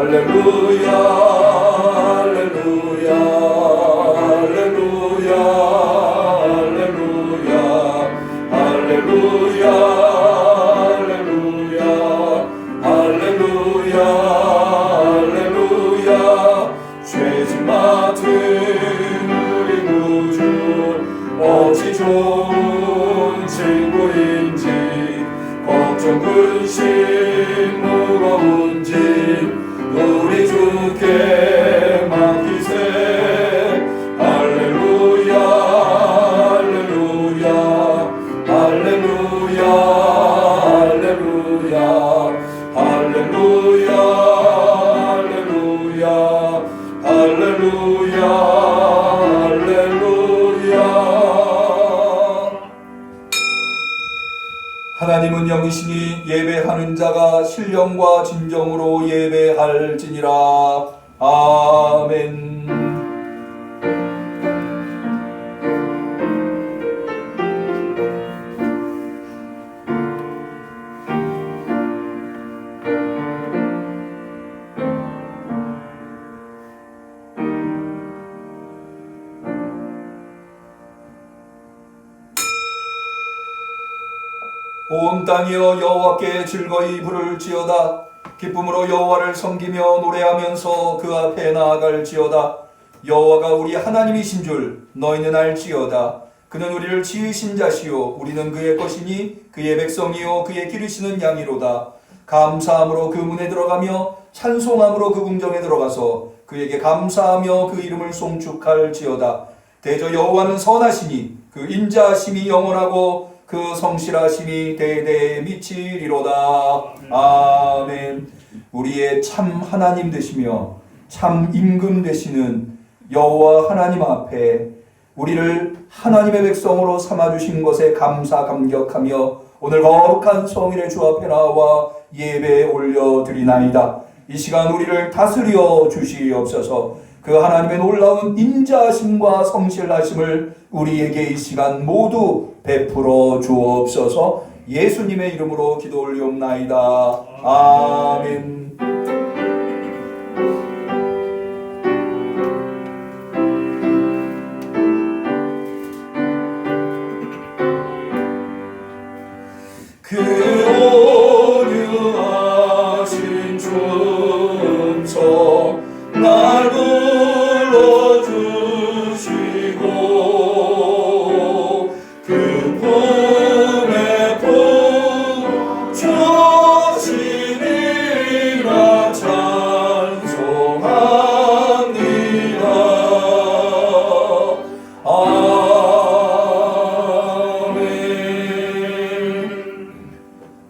할렐루야 할렐루야 할렐루야 할렐루야 할렐루야 할렐루야 할렐루야 할렐루야 죄짐 맡은 우리 구주 어찌 좋은 친구인지 걱정 근심 무거운지 우리 주께 맡기세 할렐루야 할렐루야 할렐루야 할렐루야 할렐루야 할렐루야 할렐루야 할렐루야. 하나님은 영이시니 예배하는 자가 신령과 진정으로 예배할지니라. 아멘. 온 땅이여 여호와께 즐거이 부를지어다. 기쁨으로 여호와를 섬기며 노래하면서 그 앞에 나아갈지어다. 여호와가 우리 하나님이신 줄 너희는 알지어다. 그는 우리를 지으신 자시요 우리는 그의 것이니 그의 백성이요 그의 기르시는 양이로다. 감사함으로 그 문에 들어가며 찬송함으로 그 궁정에 들어가서 그에게 감사하며 그 이름을 송축할지어다. 대저 여호와는 선하시니 그 인자하심이 영원하고 그 성실하심이 대대에 미치리로다. 아멘. 우리의 참 하나님 되시며 참 임금 되시는 여호와 하나님 앞에 우리를 하나님의 백성으로 삼아주신 것에 감사 감격하며 오늘 거룩한 성일의 주 앞에 나와 예배에 올려드리나이다. 이 시간 우리를 다스려 주시옵소서. 그 하나님의 놀라운 인자하심과 성실하심을 우리에게 이 시간 모두 베풀어 주옵소서. 예수님의 이름으로 기도 올리옵나이다. 아멘. 그 온유하신 춤성 날 불러주시고 그 품에 품 주시리라 찬송합니다. 아멘.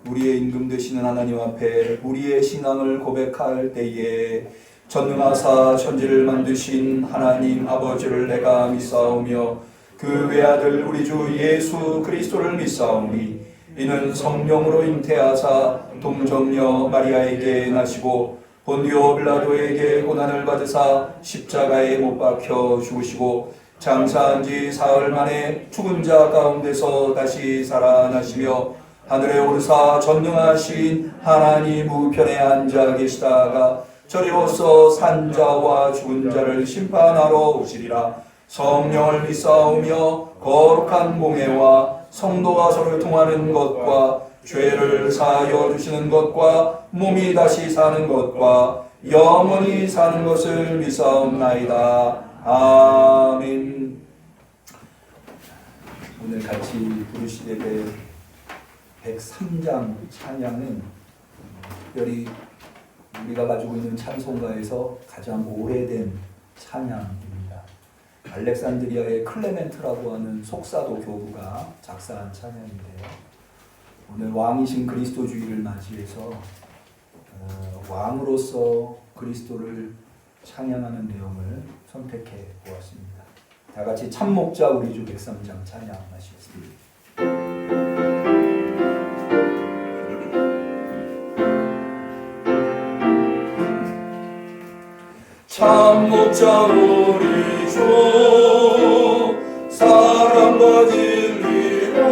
우리의 임금 되시는 하나님 앞에 우리의 신앙을 고백할 때에 전능하사 천지를 만드신 하나님 아버지를 내가 믿사오며 그 외아들 우리 주 예수 그리스도를 믿사오니 이는 성령으로 잉태하사 동정녀 마리아에게 나시고 본디오 빌라도에게 고난을 받으사 십자가에 못 박혀 죽으시고 장사한 지 사흘 만에 죽은 자 가운데서 다시 살아나시며 하늘에 오르사 전능하신 하나님 우편에 앉아 계시다가 저리로서 산자와 죽은 자를 심판하러 오시리라. 성령을 믿사오며 거룩한 공회와 성도가 서로 통하는 것과 죄를 사하여 주시는 것과 몸이 다시 사는 것과 영원히 사는 것을 믿사옵나이다. 아멘. 오늘 같이 부르시게 될 103장 찬양은 특별히 우리가 가지고 있는 찬송가에서 가장 오래된 찬양입니다. 알렉산드리아의 클레멘트라고 하는 속사도 교부가 작사한 찬양인데요. 오늘 왕이신 그리스도주의를 맞이해서 왕으로서 그리스도를 찬양하는 내용을 선택해 보았습니다. 다 같이 참목자 우리 주 103장 찬양하시겠습니다. 참목자 우리 주 사랑과 진리로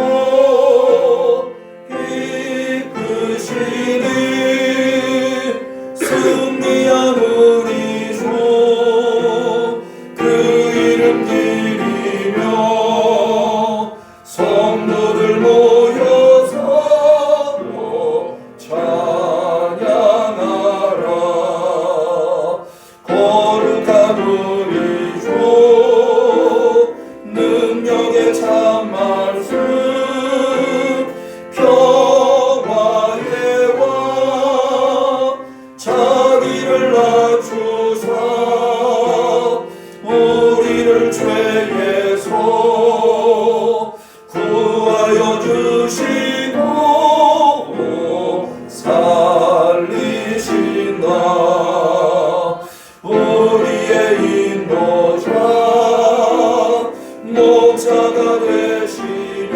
이끄시니 승리하는 참 말씀 평화의 왕 자기를 낮추사 우리를 죄에서 구하여 주시고 살리신다. 우리의 인도자 목자가 되시니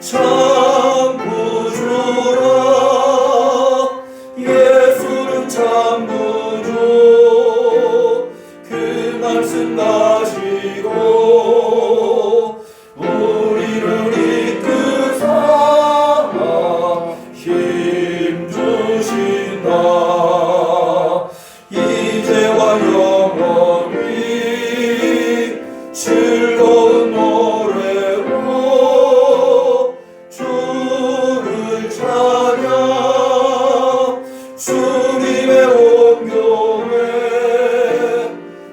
참 구주라. 예수는 참 구주 그 말씀 가시고 우리를 이끄사 힘주신다. 이제와 영원히 즐거운 노래로 주를 찬양. 주님의 온 교회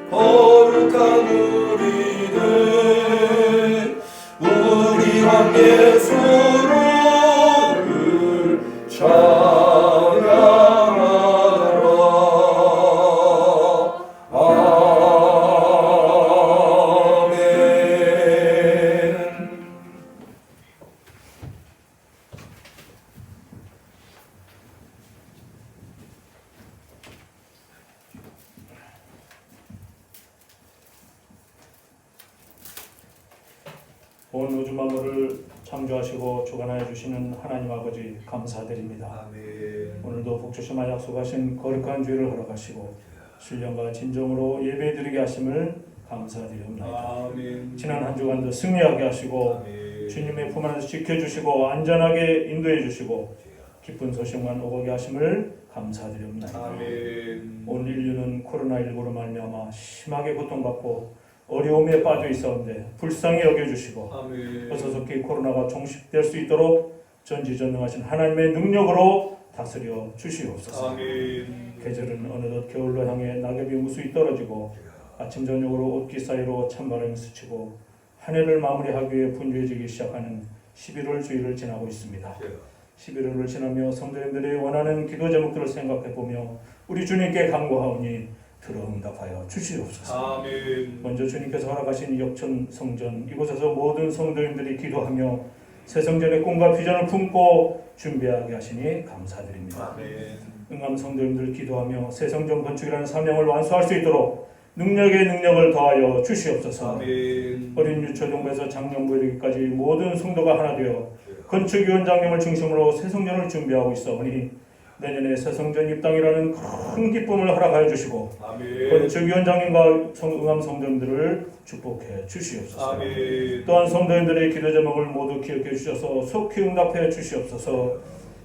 거룩한 우리들 우리 왕 예수를 찬양하라. 온 우주 만물을 창조하시고 주관하여 주시는 하나님 아버지 감사드립니다. 아멘. 오늘도 복주시마 약속하신 거룩한 주일을 허락하시고 신령과 진정으로 예배드리게 하심을 감사드립니다. 아멘. 지난 한 주간도 승리하게 하시고 아멘. 주님의 품 안에서 지켜주시고 안전하게 인도해 주시고 기쁜 소식만 오게 하심을 감사드립니다. 아멘. 온 인류는 코로나19로 말미암아 심하게 고통받고 어려움에 빠져 있었는데 불쌍히 여겨주시고 아멘. 어서 속히 코로나가 종식될 수 있도록 전지전능하신 하나님의 능력으로 다스려 주시옵소서. 아멘. 계절은 어느덧 겨울로 향해 낙엽이 무수히 떨어지고 아침 저녁으로 옷깃 사이로 찬바람이 스치고 한 해를 마무리하기 위해 분주해지기 시작하는 11월 주일을 지나고 있습니다. 11월을 지나며 성도님들이 원하는 기도 제목들을 생각해보며 우리 주님께 간구하오니 들어 응답하여 주시옵소서. 아멘. 먼저 주님께서 허락하신 역천 성전 이곳에서 모든 성도님들이 기도하며 새 성전의 꿈과 비전을 품고 준비하게 하시니 감사드립니다. 아멘. 응암 성도님들 기도하며 새 성전 건축이라는 사명을 완수할 수 있도록 능력에 능력을 더하여 주시옵소서. 아멘. 어린 유초동부에서 장년부 이르기까지 모든 성도가 하나 되어 건축위원장님을 중심으로 새 성전을 준비하고 있어오니 내년에 새 성전 입당이라는 큰 기쁨을 허락하여 주시고 아멘. 건축위원장님과 응암 성도님들을 축복해 주시옵소서. 아멘. 또한 성도님들의 기도 제목을 모두 기억해 주셔서 속히 응답해 주시옵소서.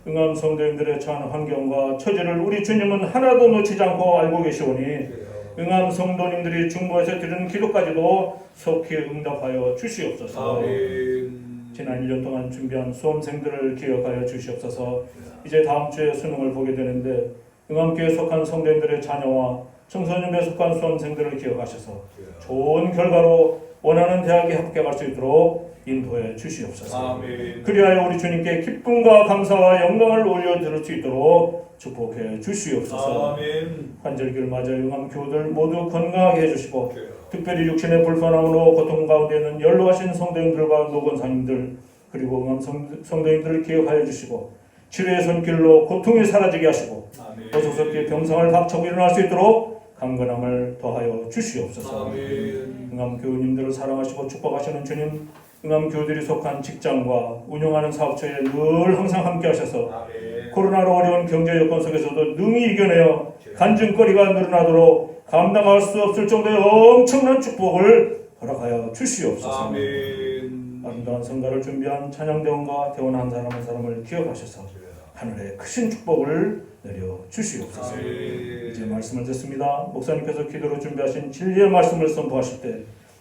응암 성도님들의 처한 환경과 처지를 우리 주님은 하나도 놓치지 않고 알고 계시오니 응암 성도님들이 중보에서 드리는 기도까지도 속히 응답하여 주시옵소서. 아멘. 지난 1년 동안 준비한 수험생들을 기억하여 주시옵소서. 이제 다음 주에 수능을 보게 되는데 응암교회에 속한 성도님들의 자녀와 청소년부에 속한 수험생들을 기억하셔서 좋은 결과로 원하는 대학에 합격할 수 있도록 인도해 주시옵소서. 아멘. 그리하여 우리 주님께 기쁨과 감사와 영광을 올려드릴 수 있도록 축복해 주시옵소서. 아멘. 환절기를 맞아 응암 교우들 모두 건강하게 해주시고 특별히 육신의 불편함으로 고통 가운데 있는 연로하신 성도님들과 노건사님들 그리고 응암 성도님들을 기억하여 주시고 치료의 손길로 고통이 사라지게 하시고 어서섭게 병상을 닥쳐고 일어날 수 있도록 강건함을 더하여 주시옵소서. 아멘. 응암 교우님들을 사랑하시고 축복하시는 주님, 응암 교우들이 속한 직장과 운영하는 사업처에 늘 항상 함께 하셔서 아멘. 코로나로 어려운 경제 여건 속에서도 능히 이겨내어 간증거리가 늘어나도록 감당할 수 없을 정도의 엄청난 축복을 허락하여 주시옵소서. 아멘. 아름다운 성가를 준비한 찬양대원과 대원 한 사람 한 사람을 기억하셔서 하늘의 크신 축복을 내려 주시옵소서. 아멘. 이제 말씀을 듣습니다. 목사님께서 기도로 준비하신 진리의 말씀을 선포하실 때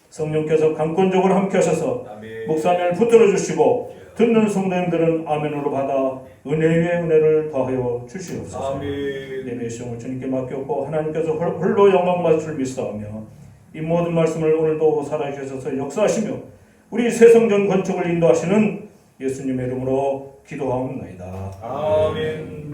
성령께서 강권적으로 함께 하셔서 아멘. 목사님을 붙들어 주시고 듣는 성도님들은 아멘으로 받아 은혜 위에 은혜를 더하여 주시옵소서. 아멘. 예배의 시험을 주님께 맡겼고 하나님께서 홀로 영광 받을 줄 믿사오며 이 모든 말씀을 오늘도 살아주셔서 역사하시며 우리 새성전 건축을 인도하시는 예수님의 이름으로 기도하옵나이다. 아멘.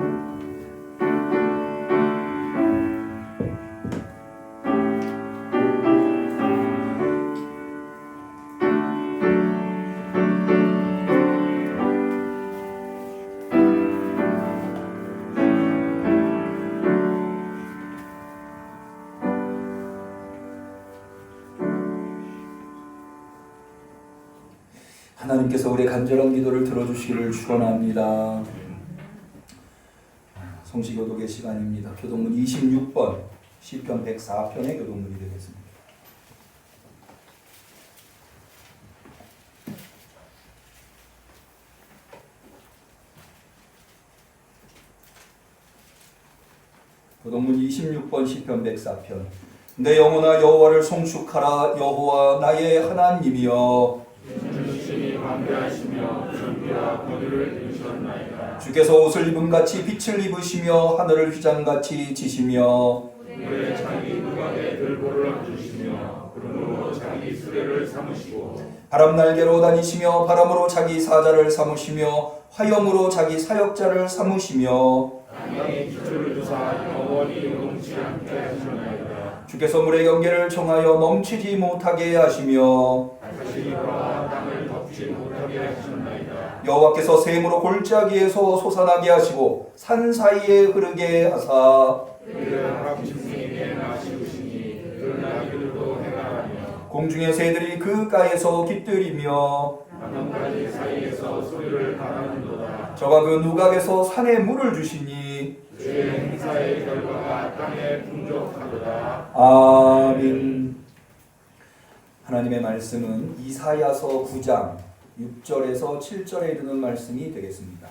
하나님께서 우리의 간절한 기도를 들어주시기를 축원합니다. 성시교독의 시간입니다. 교독문 26번 시편 104편의 교독문이 되겠습니다. 교독문 26번 시편 104편. 내 영혼아 여호와를 송축하라. 여호와 나의 하나님이여 완배하시며 존귀와 권위를 이루셨나이다. 주께서 옷을 입음같이 빛을 입으시며 하늘을 휘장같이 지시며 왜 자기 누각에 들보를 얹으시며 구름으로 자기 수레를 삼으시고 바람날개로 다니시며 바람으로 자기 사자를 삼으시며 화염으로 자기 사역자를 삼으시며 땅의 기초를 두사 영원히 요동치 않게 하셨나이다. 주께서 물의 경계를 정하여 넘치지 못하게 하시며 다시 돌아와 땅을 덮지 못하게 하셨나이다. 여호와께서 샘으로 골짜기에서 솟아나게 하시고 산 사이에 흐르게 하사 그를 하람 짐승에게 마시우시니 그 나귀들도 행하라며 공중의 새들이 그 가에서 깃들이며 나뭇가지 사이에서 소리를 가라는도다. 저가 그 누각에서 산에 물을 주시니 주의 행사의 결과가 땅에 풍족하도다. 아멘. 하나님의 말씀은 이사야서 9장 6절에서 7절에 이르는 말씀이 되겠습니다.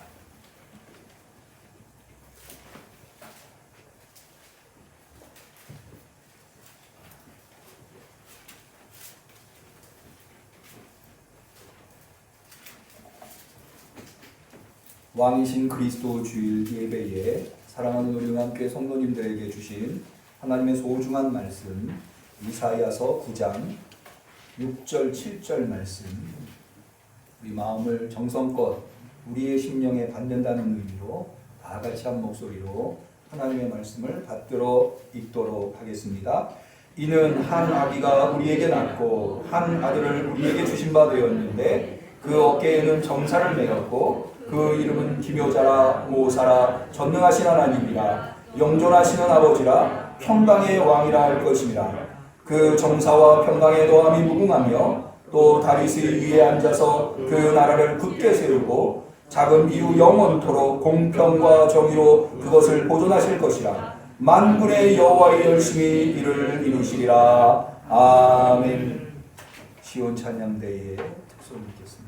왕이신 그리스도 주일 예배에 사랑하는 우리 함께 성도님들에게 주신 하나님의 소중한 말씀 이사야서 9장 6절 7절 말씀, 우리 마음을 정성껏 우리의 심령에 받는다는 의미로 다 같이 한 목소리로 하나님의 말씀을 받들어 읽도록 하겠습니다. 이는 한 아기가 우리에게 낳고 한 아들을 우리에게 주신 바 되었는데 그 어깨에는 정사를 메었고 그 이름은 기묘자라 모사라 전능하신 하나님이라 영존하시는 아버지라 평강의 왕이라 할 것입니다. 그 정사와 평강의 도함이 무궁하며 또 다윗의 위에 앉아서 그 나라를 굳게 세우고 작은 이후 영원토록 공평과 정의로 그것을 보존하실 것이라. 만군의 여호와의 열심히 이를 이루시리라. 아멘. 시온 찬양대의 특송 읽겠습니다.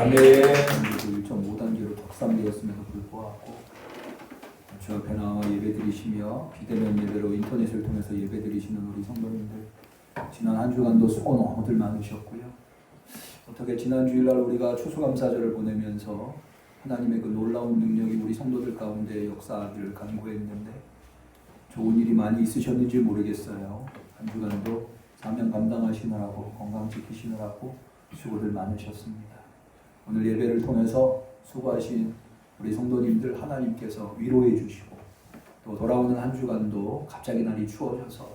아멘. 1.5단계로 덕상되었음에도 불구하고 주 앞에 나와 예배드리시며 비대면 예배로 인터넷을 통해서 예배드리시는 우리 성도님들, 지난 한 주간도 수고 너무들 많으셨고요. 어떻게 지난 주일날 우리가 추수감사절을 보내면서 하나님의 그 놀라운 능력이 우리 성도들 가운데 역사를 간구했는데 좋은 일이 많이 있으셨는지 모르겠어요. 한 주간도 사명 감당하시느라고 건강 지키시느라고 수고들 많으셨습니다. 오늘 예배를 통해서 수고하신 우리 성도님들 하나님께서 위로해 주시고 또 돌아오는 한 주간도 갑자기 날이 추워져서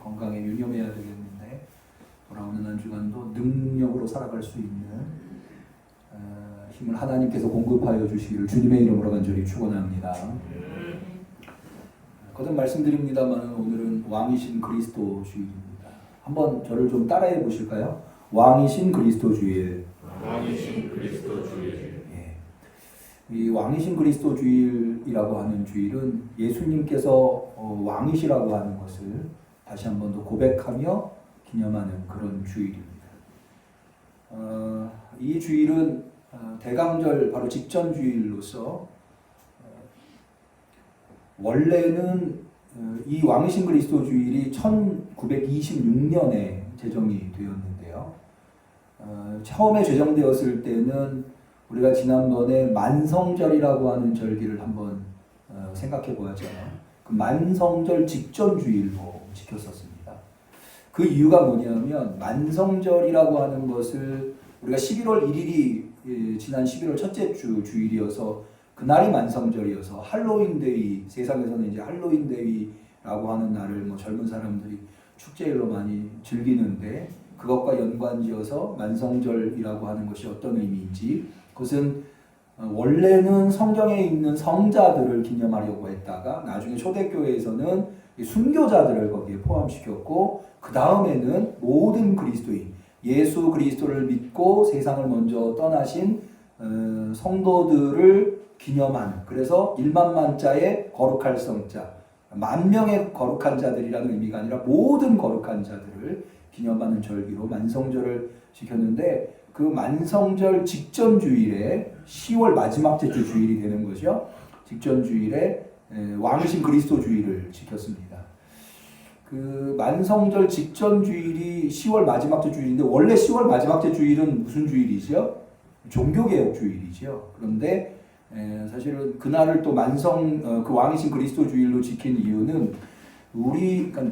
건강에 유념해야 되겠는데 돌아오는 한 주간도 능력으로 살아갈 수 있는 힘을 하나님께서 공급하여 주시기를 주님의 이름으로 간절히 축원합니다. 거듭 말씀드립니다만 오늘은 왕이신 그리스도 주일입니다. 한번 저를 좀 따라해 보실까요? 왕이신 그리스도 주일. 왕이신 그리스도 주일. 이 왕이신 그리스도 주일이라고 하는 주일은 예수님께서 왕이시라고 하는 것을 다시 한 번 더 고백하며 기념하는 그런 주일입니다. 이 주일은 대강절 바로 직전 주일로서 원래는 이 왕이신 그리스도 주일이 1926년에 제정이 되었는데요. 처음에 제정되었을 때는 우리가 지난번에 만성절이라고 하는 절기를 한번 생각해 보았잖아요. 그 만성절 직전 주일로 지켰었습니다. 그 이유가 뭐냐면 만성절이라고 하는 것을 우리가 11월 1일이 지난 11월 첫째 주 주일이어서 그날이 만성절이어서 할로윈데이, 세상에서는 이제 할로윈데이라고 하는 날을 뭐 젊은 사람들이 축제일로 많이 즐기는데 그것과 연관지어서 만성절이라고 하는 것이 어떤 의미인지, 그것은 원래는 성경에 있는 성자들을 기념하려고 했다가 나중에 초대교회에서는 순교자들을 거기에 포함시켰고 그 다음에는 모든 그리스도인, 예수 그리스도를 믿고 세상을 먼저 떠나신 성도들을 기념하는, 그래서 1만 자의 거룩할 성자, 10,000명의 거룩한 자들이라는 의미가 아니라 모든 거룩한 자들을 기념하는 절기로 만성절을 지켰는데 그 만성절 직전 주일에 10월 마지막 주 주일이 되는 것이요. 직전 주일에 왕이신 그리스도 주일을 지켰습니다. 그 만성절 직전 주일이 10월 마지막 주 주일인데 원래 10월 마지막 주 주일은 무슨 주일이죠? 종교개혁 주일이죠. 그런데 사실은 그날을 또 그 왕이신 그리스도 주일로 지킨 이유는 그러니까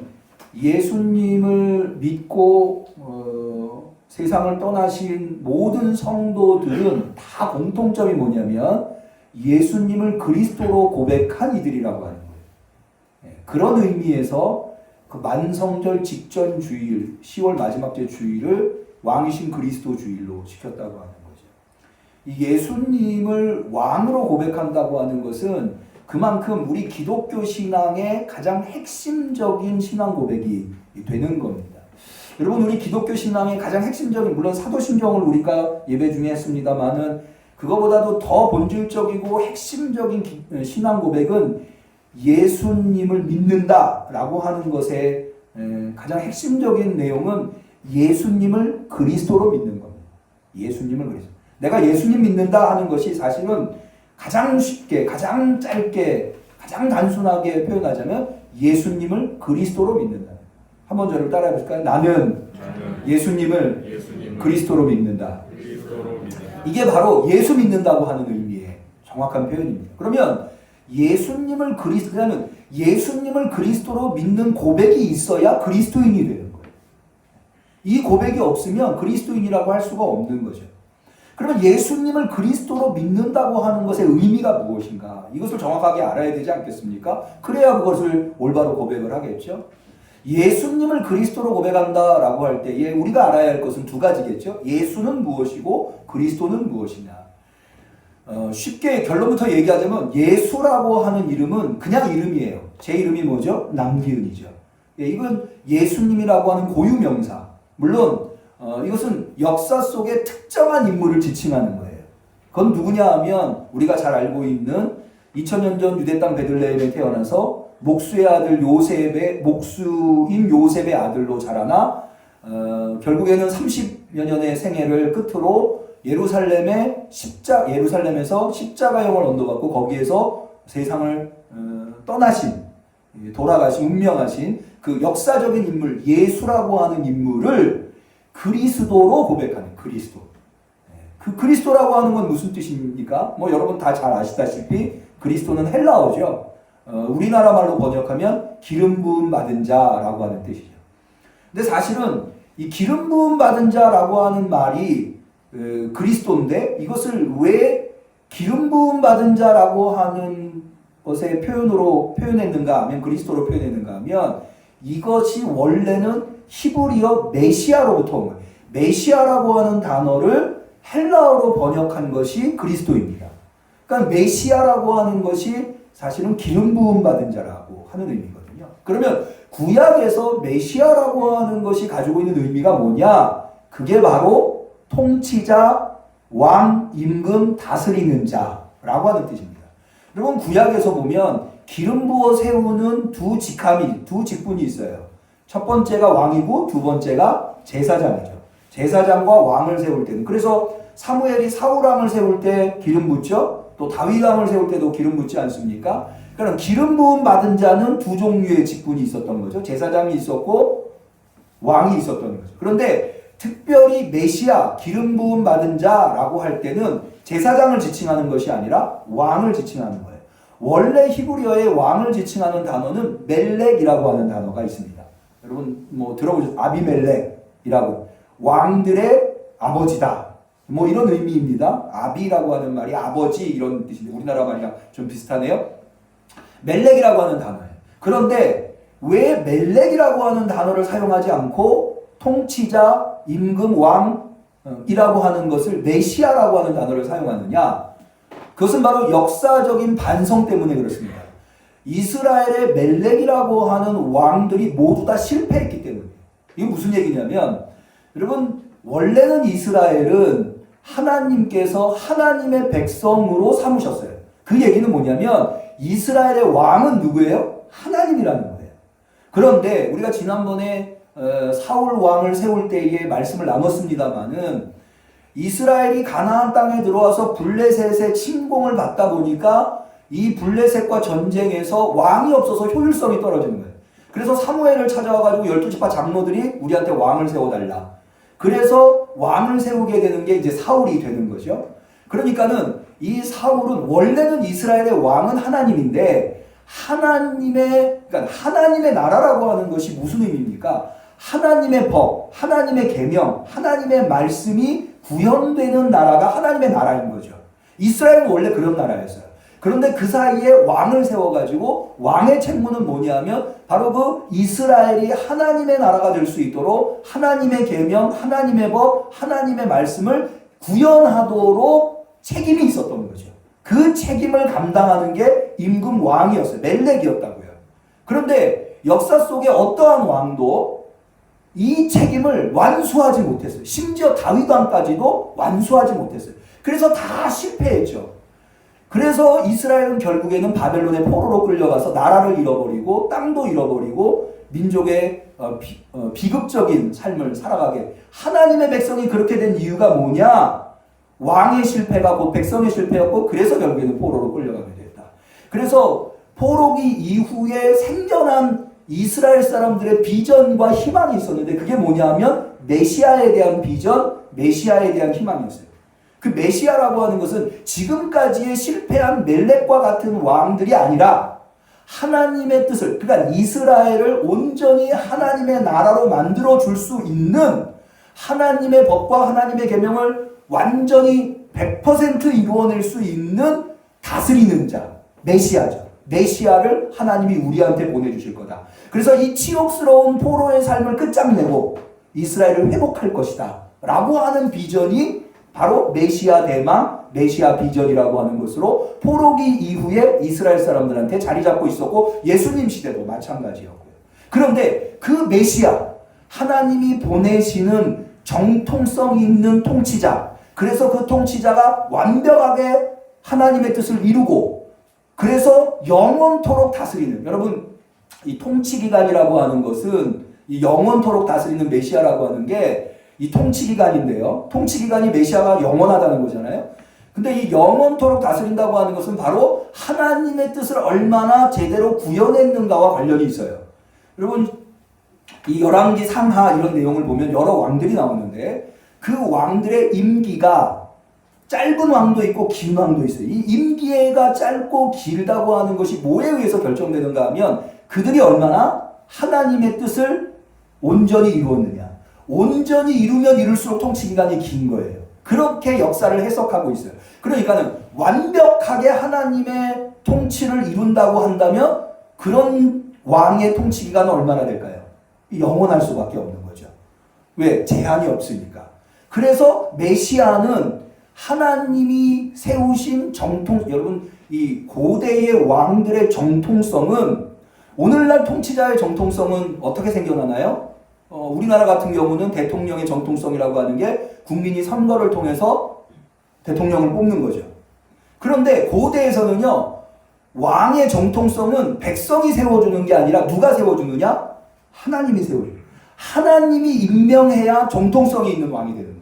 예수님을 믿고 세상을 떠나신 모든 성도들은 다 공통점이 뭐냐면 예수님을 그리스도로 고백한 이들이라고 하는 거예요. 그런 의미에서 그 만성절 직전 주일, 10월 마지막 주 주일을 왕이신 그리스도 주일로 지켰다고 하는 거죠. 이 예수님을 왕으로 고백한다고 하는 것은 그만큼 우리 기독교 신앙의 가장 핵심적인 신앙 고백이 되는 겁니다. 여러분, 우리 기독교 신앙의 가장 핵심적인, 물론 사도신경을 우리가 예배 중에 했습니다만은 그거보다도 더 본질적이고 핵심적인 신앙 고백은 예수님을 믿는다라고 하는 것의 가장 핵심적인 내용은 예수님을 그리스도로 믿는 겁니다. 예수님을 그리스도. 내가 예수님 믿는다 하는 것이 사실은 가장 쉽게, 가장 짧게, 가장 단순하게 표현하자면 예수님을 그리스도로 믿는다. 한번 저를 따라해 보실까요? 나는 예수님을 그리스도로 믿는다. 이게 바로 예수 믿는다고 하는 의미의 정확한 표현입니다. 그러면 예수님을 그리스도로 믿는 고백이 있어야 그리스도인이 되는 거예요. 이 고백이 없으면 그리스도인이라고 할 수가 없는 거죠. 그러면 예수님을 그리스도로 믿는다고 하는 것의 의미가 무엇인가? 이것을 정확하게 알아야 되지 않겠습니까? 그래야 그것을 올바로 고백을 하겠죠. 예수님을 그리스도로 고백한다라고 할 때에 우리가 알아야 할 것은 두 가지겠죠. 예수는 무엇이고 그리스도는 무엇이냐. 쉽게 결론부터 얘기하자면 예수라고 하는 이름은 그냥 이름이에요. 제 이름이 뭐죠? 남기은이죠. 이건 예수님이라고 하는 고유명사. 물론 이것은 역사 속에 특정한 인물을 지칭하는 거예요. 그건 누구냐 하면 우리가 잘 알고 있는 2000년 전 유대 땅 베들레헴에 태어나서 목수인 요셉의 아들로 자라나 결국에는 30여 년의 생애를 끝으로 예루살렘에서 십자가형을 언도받고 거기에서 세상을 떠나신, 돌아가신, 운명하신 그 역사적인 인물, 예수라고 하는 인물을 그리스도로 고백하는 그리스도. 그 그리스도라고 하는 건 무슨 뜻입니까? 뭐 여러분 다 잘 아시다시피 그리스도는 헬라어죠. 우리나라 말로 번역하면 기름 부음 받은 자라고 하는 뜻이죠. 근데 사실은 이 기름 부음 받은 자라고 하는 말이 그리스도인데 이것을 왜 기름 부음 받은 자라고 하는 것의 표현으로 표현했는가 하면 그리스도로 표현했는가 하면 이것이 원래는 히브리어 메시아로부터 온 거예요. 메시아라고 하는 단어를 헬라어로 번역한 것이 그리스도입니다. 그러니까 메시아라고 하는 것이 사실은 기름 부음 받은 자라고 하는 의미거든요. 그러면 구약에서 메시아라고 하는 것이 가지고 있는 의미가 뭐냐? 그게 바로 통치자, 왕, 임금, 다스리는 자라고 하는 뜻입니다. 여러분 구약에서 보면 기름 부어 세우는 두 직분이 있어요. 첫 번째가 왕이고 두 번째가 제사장이죠. 제사장과 왕을 세울 때는 그래서 사무엘이 사울왕을 세울 때 기름 붓죠. 또 다윗왕을 세울 때도 기름 붓지 않습니까? 그러니까 기름 부음 받은 자는 두 종류의 직분이 있었던 거죠. 제사장이 있었고 왕이 있었던 거죠. 그런데 특별히 메시아, 기름 부음 받은 자라고 할 때는 제사장을 지칭하는 것이 아니라 왕을 지칭하는 거예요. 원래 히브리어의 왕을 지칭하는 단어는 멜렉이라고 하는 단어가 있습니다. 여러분 뭐 들어보셨죠? 아비멜렉이라고 왕들의 아버지다. 뭐 이런 의미입니다. 아비라고 하는 말이 아버지 이런 뜻인데 우리나라 말이랑 좀 비슷하네요. 멜렉이라고 하는 단어예요. 그런데 왜 멜렉이라고 하는 단어를 사용하지 않고 통치자, 임금, 왕이라고 하는 것을 메시아라고 하는 단어를 사용하느냐? 그것은 바로 역사적인 반성 때문에 그렇습니다. 이스라엘의 멜렉이라고 하는 왕들이 모두 다 실패했기 때문이에요. 이게 무슨 얘기냐면 여러분 원래는 이스라엘은 하나님께서 하나님의 백성으로 삼으셨어요. 그 얘기는 뭐냐면 이스라엘의 왕은 누구예요? 하나님이라는 거예요. 그런데 우리가 지난번에 사울 왕을 세울 때에 말씀을 나눴습니다마는 이스라엘이 가나안 땅에 들어와서 블레셋의 침공을 받다 보니까 이 블레셋과 전쟁에서 왕이 없어서 효율성이 떨어지는 거예요. 그래서 사무엘을 찾아와가지고 12지파 장로들이 우리한테 왕을 세워달라. 그래서 왕을 세우게 되는 게 이제 사울이 되는 거죠. 그러니까는 이 사울은 원래는 이스라엘의 왕은 하나님인데 그러니까 하나님의 나라라고 하는 것이 무슨 의미입니까? 하나님의 법, 하나님의 계명, 하나님의 말씀이 구현되는 나라가 하나님의 나라인 거죠. 이스라엘은 원래 그런 나라였어요. 그런데 그 사이에 왕을 세워가지고 왕의 책무는 뭐냐면 바로 그 이스라엘이 하나님의 나라가 될 수 있도록 하나님의 계명, 하나님의 법, 하나님의 말씀을 구현하도록 책임이 있었던 거죠. 그 책임을 감당하는 게 임금 왕이었어요. 멜렉이었다고요. 그런데 역사 속에 어떠한 왕도 이 책임을 완수하지 못했어요. 심지어 다윗 왕까지도 완수하지 못했어요. 그래서 다 실패했죠. 그래서 이스라엘은 결국에는 바벨론의 포로로 끌려가서 나라를 잃어버리고 땅도 잃어버리고 민족의 비극적인 삶을 살아가게 하나님의 백성이 그렇게 된 이유가 뭐냐? 왕의 실패가 곧 백성의 실패였고 그래서 결국에는 포로로 끌려가게 됐다. 그래서 포로기 이후에 생겨난 이스라엘 사람들의 비전과 희망이 있었는데 그게 뭐냐면 메시아에 대한 비전, 메시아에 대한 희망이었어요. 그 메시아라고 하는 것은 지금까지의 실패한 멜렉과 같은 왕들이 아니라 하나님의 뜻을, 그러니까 이스라엘을 온전히 하나님의 나라로 만들어 줄 수 있는 하나님의 법과 하나님의 계명을 완전히 100% 이루어낼 수 있는 다스리는 자, 메시아죠. 메시아를 하나님이 우리한테 보내주실 거다. 그래서 이 치욕스러운 포로의 삶을 끝장내고 이스라엘을 회복할 것이다 라고 하는 비전이 바로 메시아 대망, 메시아 비전이라고 하는 것으로 포로기 이후에 이스라엘 사람들한테 자리 잡고 있었고 예수님 시대도 마찬가지였고요. 그런데 그 메시아, 하나님이 보내시는 정통성 있는 통치자, 그래서 그 통치자가 완벽하게 하나님의 뜻을 이루고 그래서 영원토록 다스리는, 여러분 이 통치기관이라고 하는 것은 이 영원토록 다스리는 메시아라고 하는 게 이 통치기간인데요. 통치기간이 메시아가 영원하다는 거잖아요. 근데 이 영원토록 다스린다고 하는 것은 바로 하나님의 뜻을 얼마나 제대로 구현했는가와 관련이 있어요. 여러분, 이 열왕기 상하 이런 내용을 보면 여러 왕들이 나오는데 그 왕들의 임기가 짧은 왕도 있고 긴 왕도 있어요. 이 임기가 짧고 길다고 하는 것이 뭐에 의해서 결정되는가 하면 그들이 얼마나 하나님의 뜻을 온전히 이루었느냐. 온전히 이루면 이룰수록 통치기간이 긴 거예요. 그렇게 역사를 해석하고 있어요. 그러니까는 완벽하게 하나님의 통치를 이룬다고 한다면 그런 왕의 통치기간은 얼마나 될까요? 영원할 수밖에 없는 거죠. 왜? 제한이 없으니까. 그래서 메시아는 하나님이 세우신 여러분, 이 고대의 왕들의 정통성은, 오늘날 통치자의 정통성은 어떻게 생겨나나요? 우리나라 같은 경우는 대통령의 정통성이라고 하는 게 국민이 선거를 통해서 대통령을 뽑는 거죠. 그런데 고대에서는요, 왕의 정통성은 백성이 세워주는 게 아니라 누가 세워주느냐? 하나님이 세워줘요. 하나님이 임명해야 정통성이 있는 왕이 되는 거예요.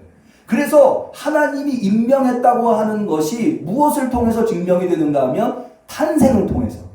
그래서 하나님이 임명했다고 하는 것이 무엇을 통해서 증명이 되는가 하면 탄생을 통해서.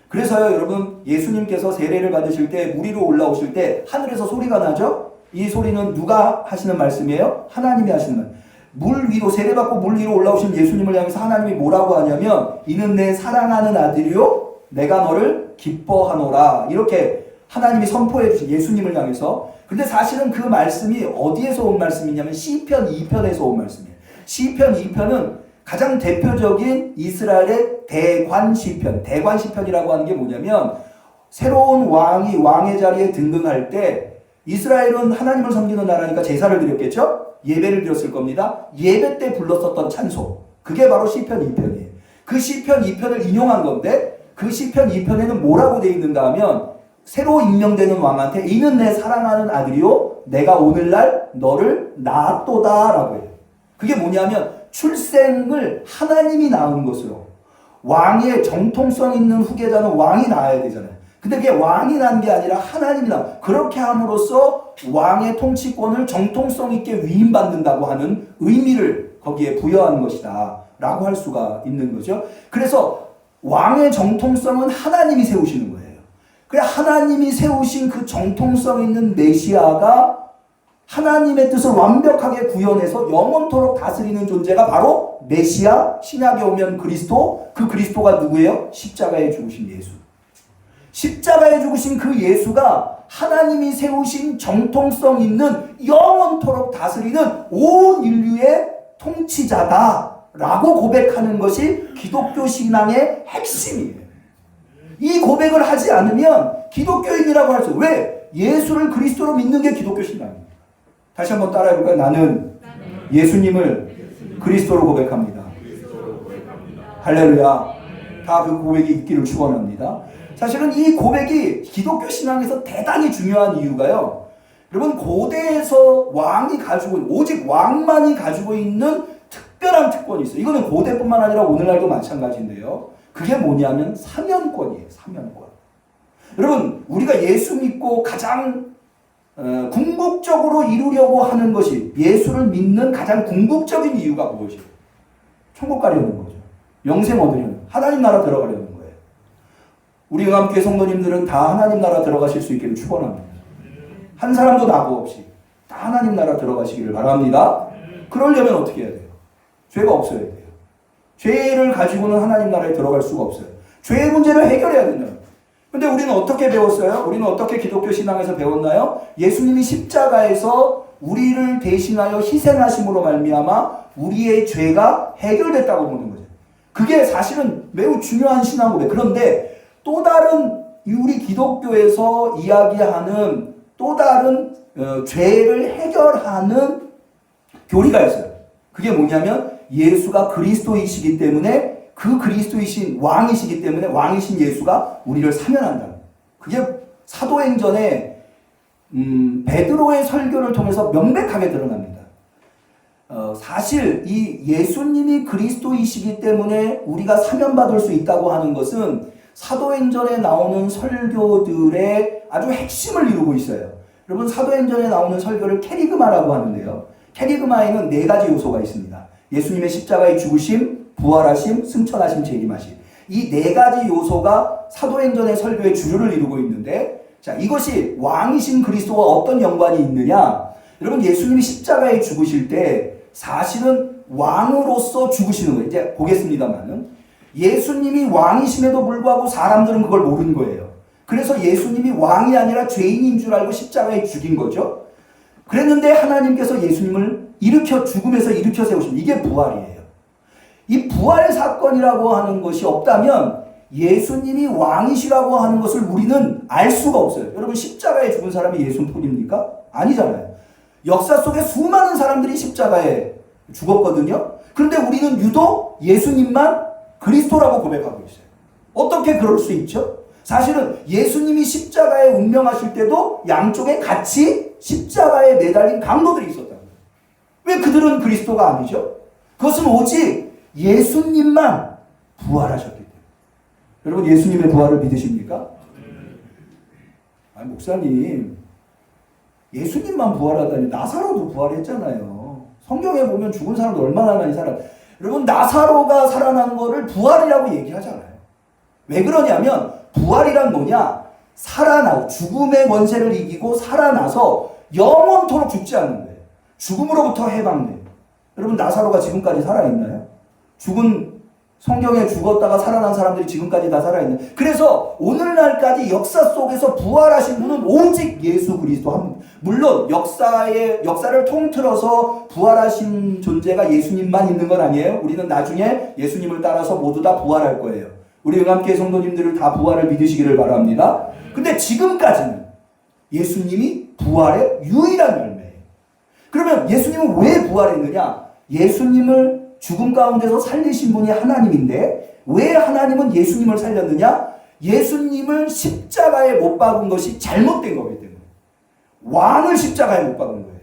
그래서요, 여러분, 예수님께서 세례를 받으실 때 물 위로 올라오실 때 하늘에서 소리가 나죠? 이 소리는 누가 하시는 말씀이에요? 하나님이 하시는 말. 물 위로, 세례받고 물 위로 올라오신 예수님을 향해서 하나님이 뭐라고 하냐면 이는 내 사랑하는 아들이요 내가 너를 기뻐하노라. 이렇게 하나님이 선포해 주신 예수님을 향해서. 근데 사실은 그 말씀이 어디에서 온 말씀이냐면 시편 2편에서 온 말씀이에요. 시편 2편은 가장 대표적인 이스라엘의 대관 시편. 대관 시편이라고 하는 게 뭐냐면 새로운 왕이 왕의 자리에 등극할 때 이스라엘은 하나님을 섬기는 나라니까 제사를 드렸겠죠? 예배를 드렸을 겁니다. 예배 때 불렀었던 찬송. 그게 바로 시편 2편이에요. 그 시편 2편을 인용한 건데 그 시편 2편에는 뭐라고 되어 있는가 하면 새로 임명되는 왕한테 이는 내 사랑하는 아들이요 내가 오늘날 너를 낳았도다 라고 해요. 그게 뭐냐면 출생을 하나님이 낳은 것으로, 왕의 정통성 있는 후계자는 왕이 낳아야 되잖아요. 근데 그게 왕이 낳은 게 아니라 하나님이 낳은, 그렇게 함으로써 왕의 통치권을 정통성 있게 위임받는다고 하는 의미를 거기에 부여하는 것이다 라고 할 수가 있는 거죠. 그래서 왕의 정통성은 하나님이 세우시는 거예요. 그래, 하나님이 세우신 그 정통성 있는 메시아가 하나님의 뜻을 완벽하게 구현해서 영원토록 다스리는 존재가 바로 메시아, 신약에 오면 그리스도. 그 그리스도가 누구예요? 십자가에 죽으신 예수. 십자가에 죽으신 그 예수가 하나님이 세우신 정통성 있는 영원토록 다스리는 온 인류의 통치자다라고 고백하는 것이 기독교 신앙의 핵심이에요. 이 고백을 하지 않으면 기독교인이라고 할 수 없어요. 왜? 예수를 그리스도로 믿는 게 기독교 신앙입니다. 다시 한번 따라해볼까요? 나는 예수님을 그리스도로 고백합니다. 할렐루야. 다 그 고백이 있기를 축원합니다. 사실은 이 고백이 기독교 신앙에서 대단히 중요한 이유가요. 여러분, 고대에서 왕이 가지고 있는, 오직 왕만이 가지고 있는 특별한 특권이 있어요. 이거는 고대뿐만 아니라 오늘날도 마찬가지인데요. 그게 뭐냐면 사면권이에요. 사면권. 여러분, 우리가 예수 믿고 가장 궁극적으로 이루려고 하는 것이, 예수를 믿는 가장 궁극적인 이유가 무엇이에요? 천국 가려는 거죠. 영생 얻으려는, 하나님 나라 들어가려는 거예요. 우리 응암교회 성도님들은 다 하나님 나라 들어가실 수 있기를 축원합니다. 한 사람도 낙오 없이 다 하나님 나라 들어가시기를 바랍니다. 그러려면 어떻게 해야 돼요? 죄가 없어야 돼요. 죄를 가지고는 하나님 나라에 들어갈 수가 없어요. 죄의 문제를 해결해야 된다. 근데 우리는 어떻게 배웠어요? 우리는 어떻게 기독교 신앙에서 배웠나요? 예수님이 십자가에서 우리를 대신하여 희생하심으로 말미암아 우리의 죄가 해결됐다고 보는 거죠. 그게 사실은 매우 중요한 신앙 고백. 그런데 또 다른 우리 기독교에서 이야기하는 또 다른 죄를 해결하는 교리가 있어요. 그게 뭐냐면 예수가 그리스도이시기 때문에, 그 그리스도이신 왕이시기 때문에 왕이신 예수가 우리를 사면한다. 그게 사도행전에 베드로의 설교를 통해서 명백하게 드러납니다. 사실 이 예수님이 그리스도이시기 때문에 우리가 사면받을 수 있다고 하는 것은 사도행전에 나오는 설교들의 아주 핵심을 이루고 있어요. 여러분 사도행전에 나오는 설교를 캐리그마라고 하는데요. 캐리그마에는 4가지 요소가 있습니다. 예수님의 십자가의 죽으심, 부활하심, 승천하심, 재림하심. 이 4가지 요소가 사도행전의 설교의 주류를 이루고 있는데, 자, 이것이 왕이신 그리스도와 어떤 연관이 있느냐? 여러분 예수님이 십자가에 죽으실 때 사실은 왕으로서 죽으시는 거예요. 이제 보겠습니다만은 예수님이 왕이심에도 불구하고 사람들은 그걸 모르는 거예요. 그래서 예수님이 왕이 아니라 죄인인 줄 알고 십자가에 죽인 거죠. 그랬는데 하나님께서 예수님을 죽음에서 일으켜 세우십니다. 이게 부활이에요. 이 부활의 사건이라고 하는 것이 없다면 예수님이 왕이시라고 하는 것을 우리는 알 수가 없어요. 여러분 십자가에 죽은 사람이 예수뿐입니까? 아니잖아요. 역사 속에 수많은 사람들이 십자가에 죽었거든요. 그런데 우리는 유독 예수님만 그리스도라고 고백하고 있어요. 어떻게 그럴 수 있죠? 사실은 예수님이 십자가에 운명하실 때도 양쪽에 같이 십자가에 매달린 강도들이 있었다는 거예요. 왜 그들은 그리스도가 아니죠? 그것은 오직 예수님만 부활하셨기 때문에. 여러분 예수님의 부활을 믿으십니까? 아니 목사님 예수님만 부활하다니 나사로도 부활했잖아요. 성경에 보면 죽은 사람도 얼마나 많이 여러분 나사로가 살아난 거를 부활이라고 얘기하잖아요. 왜 그러냐면 부활이란 뭐냐? 죽음의 권세를 이기고 살아나서 영원토록 죽지 않는 거예요. 죽음으로부터 해방돼요. 여러분 나사로가 지금까지 살아있나요? 성경에 죽었다가 살아난 사람들이 지금까지 다 살아있는. 그래서 오늘날까지 역사 속에서 부활하신 분은 오직 예수 그리스도 한 분. 물론 역사를 통틀어서 부활하신 존재가 예수님만 있는 건 아니에요. 우리는 나중에 예수님을 따라서 모두 다 부활할 거예요. 우리 응암교회 성도님들을 다 부활을 믿으시기를 바랍니다. 근데 지금까지는 예수님이 부활의 유일한 열매예요. 그러면 예수님은 왜 부활했느냐? 예수님을 죽음 가운데서 살리신 분이 하나님인데 왜 하나님은 예수님을 살렸느냐? 예수님을 십자가에 못 박은 것이 잘못된 거기 때문에. 왕을 십자가에 못 박은 거예요.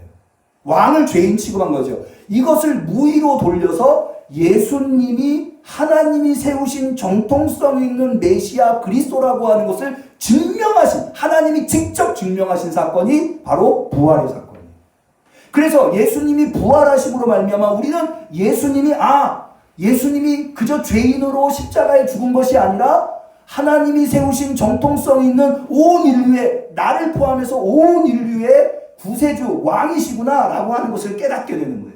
왕을 죄인 취급한 거죠. 이것을 무의로 돌려서 예수님이 하나님이 세우신 정통성 있는 메시아 그리스도라고 하는 것을 하나님이 직접 증명하신 사건이 바로 부활의 사건이에요. 그래서 예수님이 부활하심으로 말미암아 우리는 예수님이 그저 죄인으로 십자가에 죽은 것이 아니라 하나님이 세우신 정통성 있는 온 인류의, 나를 포함해서 온 인류의 구세주 왕이시구나 라고 하는 것을 깨닫게 되는 거예요.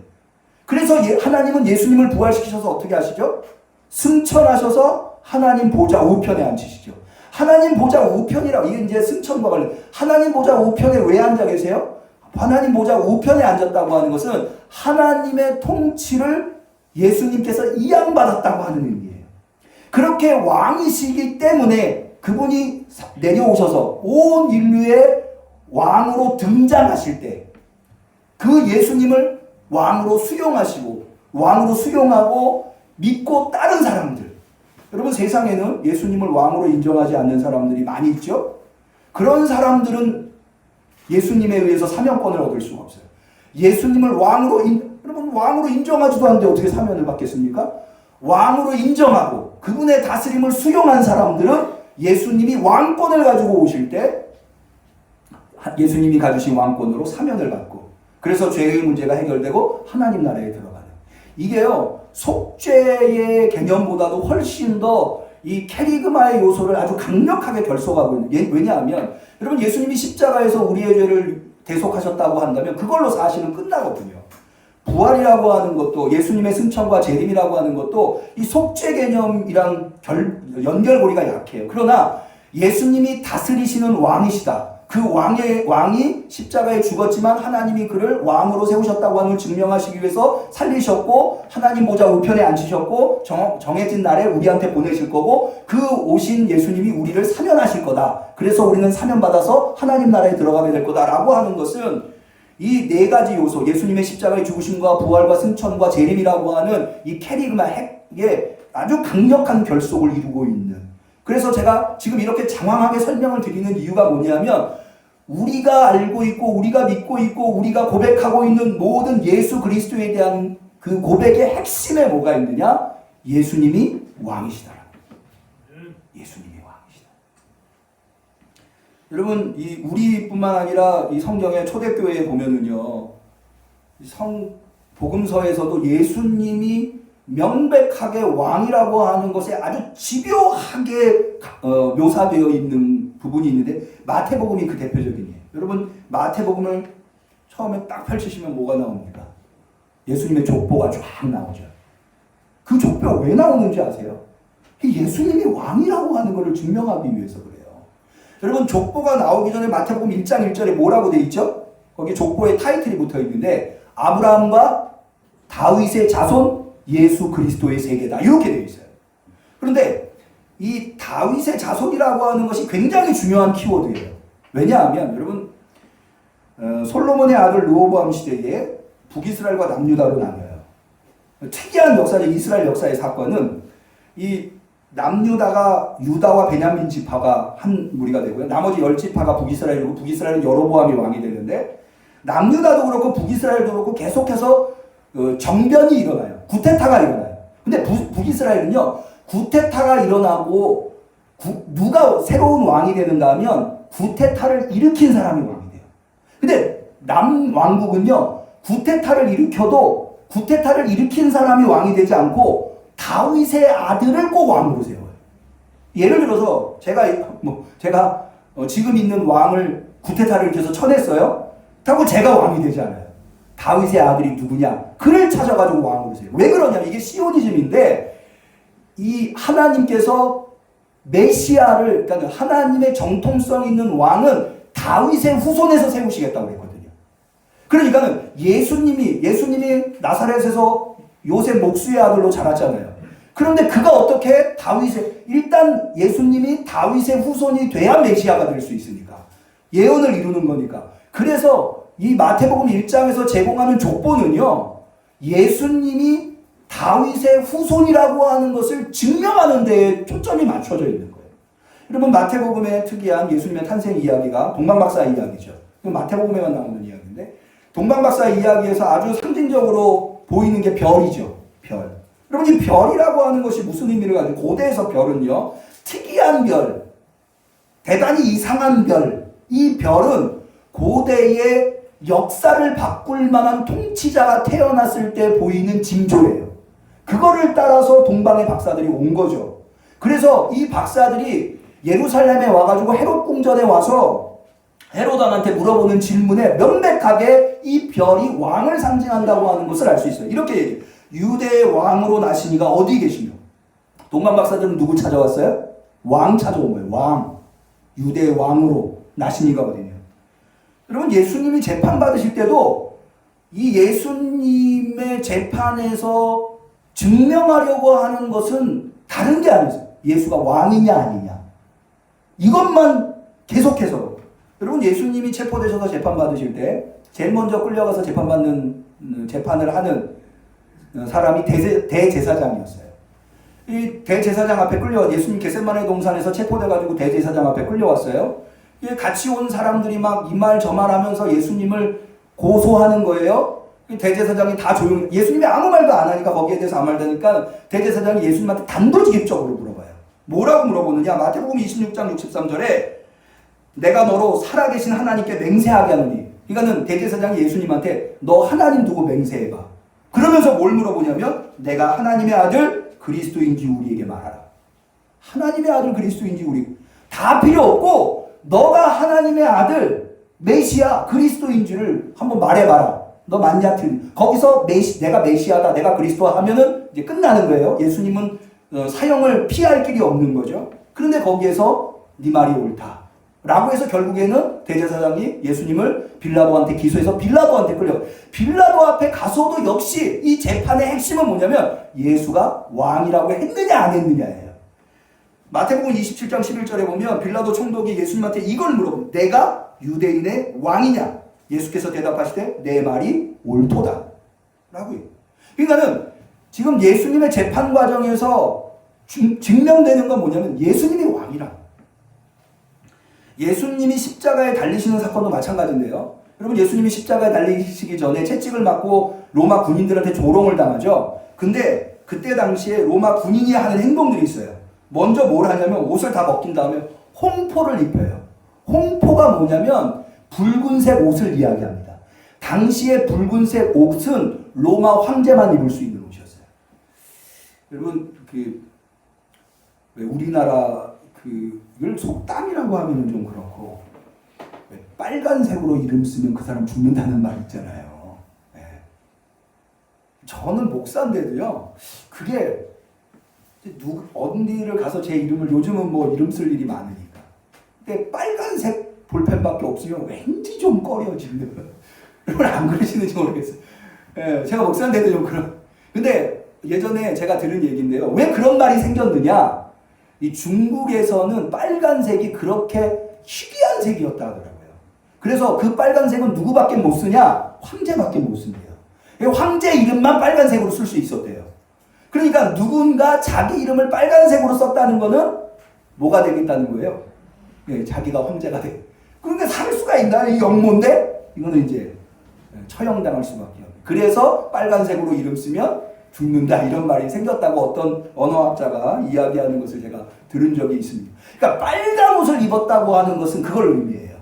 그래서 하나님은 예수님을 부활시키셔서 어떻게 하시죠? 승천하셔서 하나님 보좌 우편에 앉히시죠. 하나님 보좌 우편이라고, 이게 이제 승천과 관련. 하나님 보좌 우편에 왜 앉아 계세요? 하나님 보좌 우편에 앉았다고 하는 것은 하나님의 통치를 예수님께서 이양받았다고 하는 의미예요. 그렇게 왕이시기 때문에 그분이 내려오셔서 온 인류의 왕으로 등장하실 때 그 예수님을 왕으로 수용하시고 왕으로 수용하고 믿고 따른 사람들, 여러분 세상에는 예수님을 왕으로 인정하지 않는 사람들이 많이 있죠. 그런 사람들은 예수님에 의해서 사명권을 얻을 수가 없어요. 예수님을 여러분 왕으로 인정하지도 않는데 어떻게 사면을 받겠습니까? 왕으로 인정하고 그분의 다스림을 수용한 사람들은 예수님이 왕권을 가지고 오실 때 예수님이 가주신 왕권으로 사면을 받고, 그래서 죄의 문제가 해결되고 하나님 나라에 들어가는, 이게요 속죄의 개념보다도 훨씬 더 이 캐리그마의 요소를 아주 강력하게 결속하고 있는. 왜냐하면 여러분 예수님이 십자가에서 우리의 죄를 대속하셨다고 한다면 그걸로 사실은 끝나거든요. 부활이라고 하는 것도, 예수님의 승천과 재림이라고 하는 것도 이 속죄 개념이랑 연결고리가 약해요. 그러나 예수님이 다스리시는 왕이시다. 그 왕이 십자가에 죽었지만 하나님이 그를 왕으로 세우셨다고 하는 걸 증명하시기 위해서 살리셨고 하나님 보좌 우편에 앉히셨고 정해진 날에 우리한테 보내실 거고, 그 오신 예수님이 우리를 사면하실 거다. 그래서 우리는 사면받아서 하나님 나라에 들어가게 될 거다라고 하는 것은 이 4가지 요소, 예수님의 십자가의 죽으심과 부활과 승천과 재림이라고 하는 이 캐리그마 핵에 아주 강력한 결속을 이루고 있는. 그래서 제가 지금 이렇게 장황하게 설명을 드리는 이유가 뭐냐면 우리가 알고 있고 우리가 믿고 있고 우리가 고백하고 있는 모든 예수 그리스도에 대한 그 고백의 핵심에 뭐가 있느냐? 예수님이 왕이시다. 예수님이 왕이시다. 여러분 우리뿐만 아니라 이 성경의 초대교회에 보면은요, 복음서에서도 예수님이 명백하게 왕이라고 하는 것에 아주 집요하게 묘사되어 있는 부분이 있는데 마태복음이 그 대표적이에요. 여러분 마태복음을 처음에 딱 펼치시면 뭐가 나옵니까? 예수님의 족보가 쫙 나오죠. 그 족보가 왜 나오는지 아세요? 예수님이 왕이라고 하는 것을 증명하기 위해서 그래요. 여러분 족보가 나오기 전에 마태복음 1장 1절에 뭐라고 돼 있죠? 거기 족보에 타이틀이 붙어 있는데 아브라함과 다윗의 자손 예수 그리스도의 세계다 이렇게 되어 있어요. 그런데 이 다윗의 자손이라고 하는 것이 굉장히 중요한 키워드예요. 왜냐하면 여러분 솔로몬의 아들 르호보암 시대에 북이스라엘과 남유다로 나뉘어요. 특이한 역사적 이스라엘 역사의 사건은 이 남유다가 유다와 베냐민 지파가 한 무리가 되고요. 나머지 10지파가 북이스라엘이고 북이스라엘은 여로보암이 왕이 되는데 남유다도 그렇고 북이스라엘도 그렇고 계속해서 정변이 일어나요. 구테타가 일어나요. 근데 북이스라엘은요. 구테타가 일어나고 누가 새로운 왕이 되는가 하면 구테타를 일으킨 사람이 왕이 돼요. 근데 남왕국은요. 구테타를 일으켜도 구테타를 일으킨 사람이 왕이 되지 않고 다윗의 아들을 꼭 왕으로 세워요. 예를 들어서 제가 지금 있는 왕을 구테타를 일으켜서 쳐냈어요. 그렇다고 제가 왕이 되지 않아요. 다윗의 아들이 누구냐? 그를 찾아가지고 왕으로 세워요. 왜 그러냐면 이게 시오니즘인데 이 하나님께서 메시아를 그러니까 하나님의 정통성 있는 왕은 다윗의 후손에서 세우시겠다고 그랬거든요. 그러니까는 예수님이 나사렛에서 요셉 목수의 아들로 자랐잖아요. 그런데 그가 어떻게 일단 예수님이 다윗의 후손이 돼야 메시아가 될 수 있으니까. 예언을 이루는 거니까. 그래서 이 마태복음 1장에서 제공하는 족보는요. 예수님이 다윗의 후손이라고 하는 것을 증명하는 데에 초점이 맞춰져 있는 거예요. 여러분 마태복음의 특이한 예수님의 탄생 이야기가 동방박사 이야기죠. 마태복음에만 나오는 이야기인데 동방박사 이야기에서 아주 상징적으로 보이는 게 별이죠. 별. 여러분 이 별이라고 하는 것이 무슨 의미를 가지고 고대에서 별은요. 특이한 별, 대단히 이상한 별. 이 별은 고대의 역사를 바꿀 만한 통치자가 태어났을 때 보이는 징조예요. 그거를 따라서 동방의 박사들이 온 거죠. 그래서 이 박사들이 예루살렘에 와가지고 헤롯 궁전에 와서 헤롯 왕한테 물어보는 질문에 명백하게 이 별이 왕을 상징한다고 하는 것을 알 수 있어요. 이렇게 얘기해요. 유대의 왕으로 나시니가 어디 계시며? 동방 박사들은 누구 찾아왔어요? 왕 찾아온 거예요. 왕. 유대의 왕으로 나시니가 어디냐? 여러분 예수님이 재판받으실 때도 이 예수님의 재판에서 증명하려고 하는 것은 다른 게 아니죠. 예수가 왕이냐 아니냐. 이것만 계속해서. 여러분 예수님이 체포되셔서 재판받으실 때 제일 먼저 끌려가서 재판을 하는 사람이 대제사장이었어요. 이 대제사장 앞에 예수님 겟세마네 동산에서 체포돼가지고 대제사장 앞에 끌려왔어요. 같이 온 사람들이 막 이 말 저 말 하면서 예수님을 고소하는 거예요. 대제사장이 다 예수님이 아무 말도 안 하니까 거기에 대해서 아무 말도 하니까 대제사장이 예수님한테 단도직입적으로 물어봐요. 뭐라고 물어보느냐? 마태복음 26장 63절에 내가 너로 살아계신 하나님께 맹세하게 하노니. 그러니까는 대제사장이 예수님한테 너 하나님 두고 맹세해봐. 그러면서 뭘 물어보냐면 내가 하나님의 아들 그리스도인지 우리에게 말하라. 하나님의 아들 그리스도인지 우리 다 필요 없고 너가 하나님의 아들 메시아 그리스도인지를 한번 말해봐라. 너 맞냐 틀린. 거기서 내가 메시아다 내가 그리스도 하면은 이제 끝나는 거예요. 예수님은 사형을 피할 길이 없는 거죠. 그런데 거기에서 네 말이 옳다 라고 해서 결국에는 대제사장이 예수님을 빌라도한테 기소해서 빌라도한테 끌려. 빌라도 앞에 가서도 역시 이 재판의 핵심은 뭐냐면 예수가 왕이라고 했느냐 안 했느냐예요. 마태복음 27장 11절에 보면 빌라도 총독이 예수님한테 이걸 물어봅니다. 내가 유대인의 왕이냐? 예수께서 대답하시되 내 말이 옳도다 라고 해요. 그러니까는 지금 예수님의 재판 과정에서 증명되는 건 뭐냐면 예수님이 왕이라. 예수님이 십자가에 달리시는 사건도 마찬가지인데요. 여러분 예수님이 십자가에 달리시기 전에 채찍을 맞고 로마 군인들한테 조롱을 당하죠. 근데 그때 당시에 로마 군인이 하는 행동들이 있어요. 먼저 뭘 하냐면 옷을 다 벗긴 다음에 홍포를 입혀요. 홍포가 뭐냐면 붉은색 옷을 이야기합니다. 당시에 붉은색 옷은 로마 황제만 입을 수 있는 옷이었어요. 여러분 왜 우리나라 그걸 속담이라고 하면은 좀 그렇고 왜 빨간색으로 이름 쓰면 그 사람 죽는다는 말 있잖아요. 네. 저는 목사인데도요. 그게 어디를 가서 제 이름을 요즘은 뭐 이름 쓸 일이 많으니까. 근데 빨간색 볼펜밖에 없으면 왠지 좀 꺼려지는. 여러분 안 그러시는지 모르겠어요. 예, 제가 목사인데도 좀 그런. 근데 예전에 제가 들은 얘기인데요. 왜 그런 말이 생겼느냐? 이 중국에서는 빨간색이 그렇게 희귀한 색이었다 하더라고요. 그래서 그 빨간색은 누구밖에 못 쓰냐? 황제밖에 못 쓴대요. 황제 이름만 빨간색으로 쓸 수 있었대요. 그러니까 누군가 자기 이름을 빨간색으로 썼다는 거는 뭐가 되겠다는 거예요? 예, 자기가 황제가 돼. 그러니까 살 수가 있나? 이 영모인데? 이거는 이제 처형당할 수밖에 없어요. 그래서 빨간색으로 이름 쓰면 죽는다 이런 말이 생겼다고 어떤 언어학자가 이야기하는 것을 제가 들은 적이 있습니다. 그러니까 빨간 옷을 입었다고 하는 것은 그걸 의미해요.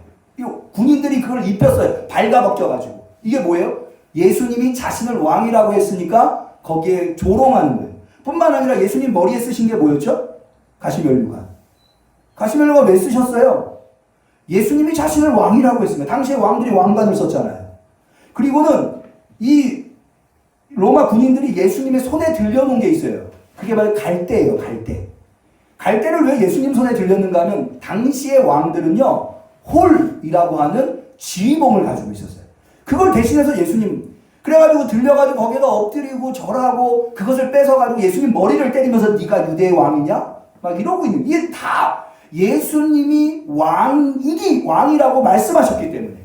군인들이 그걸 입혔어요. 발가벗겨가지고. 이게 뭐예요? 예수님이 자신을 왕이라고 했으니까 거기에 조롱하는 거예요. 뿐만 아니라 예수님 머리에 쓰신 게 뭐였죠? 가시면류관. 가시면류관 왜 쓰셨어요? 예수님이 자신을 왕이라고 했습니다. 당시에 왕들이 왕관을 썼잖아요. 그리고는 이 로마 군인들이 예수님의 손에 들려놓은 게 있어요. 그게 바로 갈대예요. 갈대. 갈대를 왜 예수님 손에 들렸는가 하면 당시의 왕들은요. 홀이라고 하는 지휘봉을 가지고 있었어요. 그걸 대신해서 예수님 그래가지고 들려가지고 거기다 엎드리고 절하고 그것을 뺏어가지고 예수님 머리를 때리면서 네가 유대의 왕이냐? 막 이러고 있는 이게 다 예수님이 왕이라고 말씀하셨기 때문에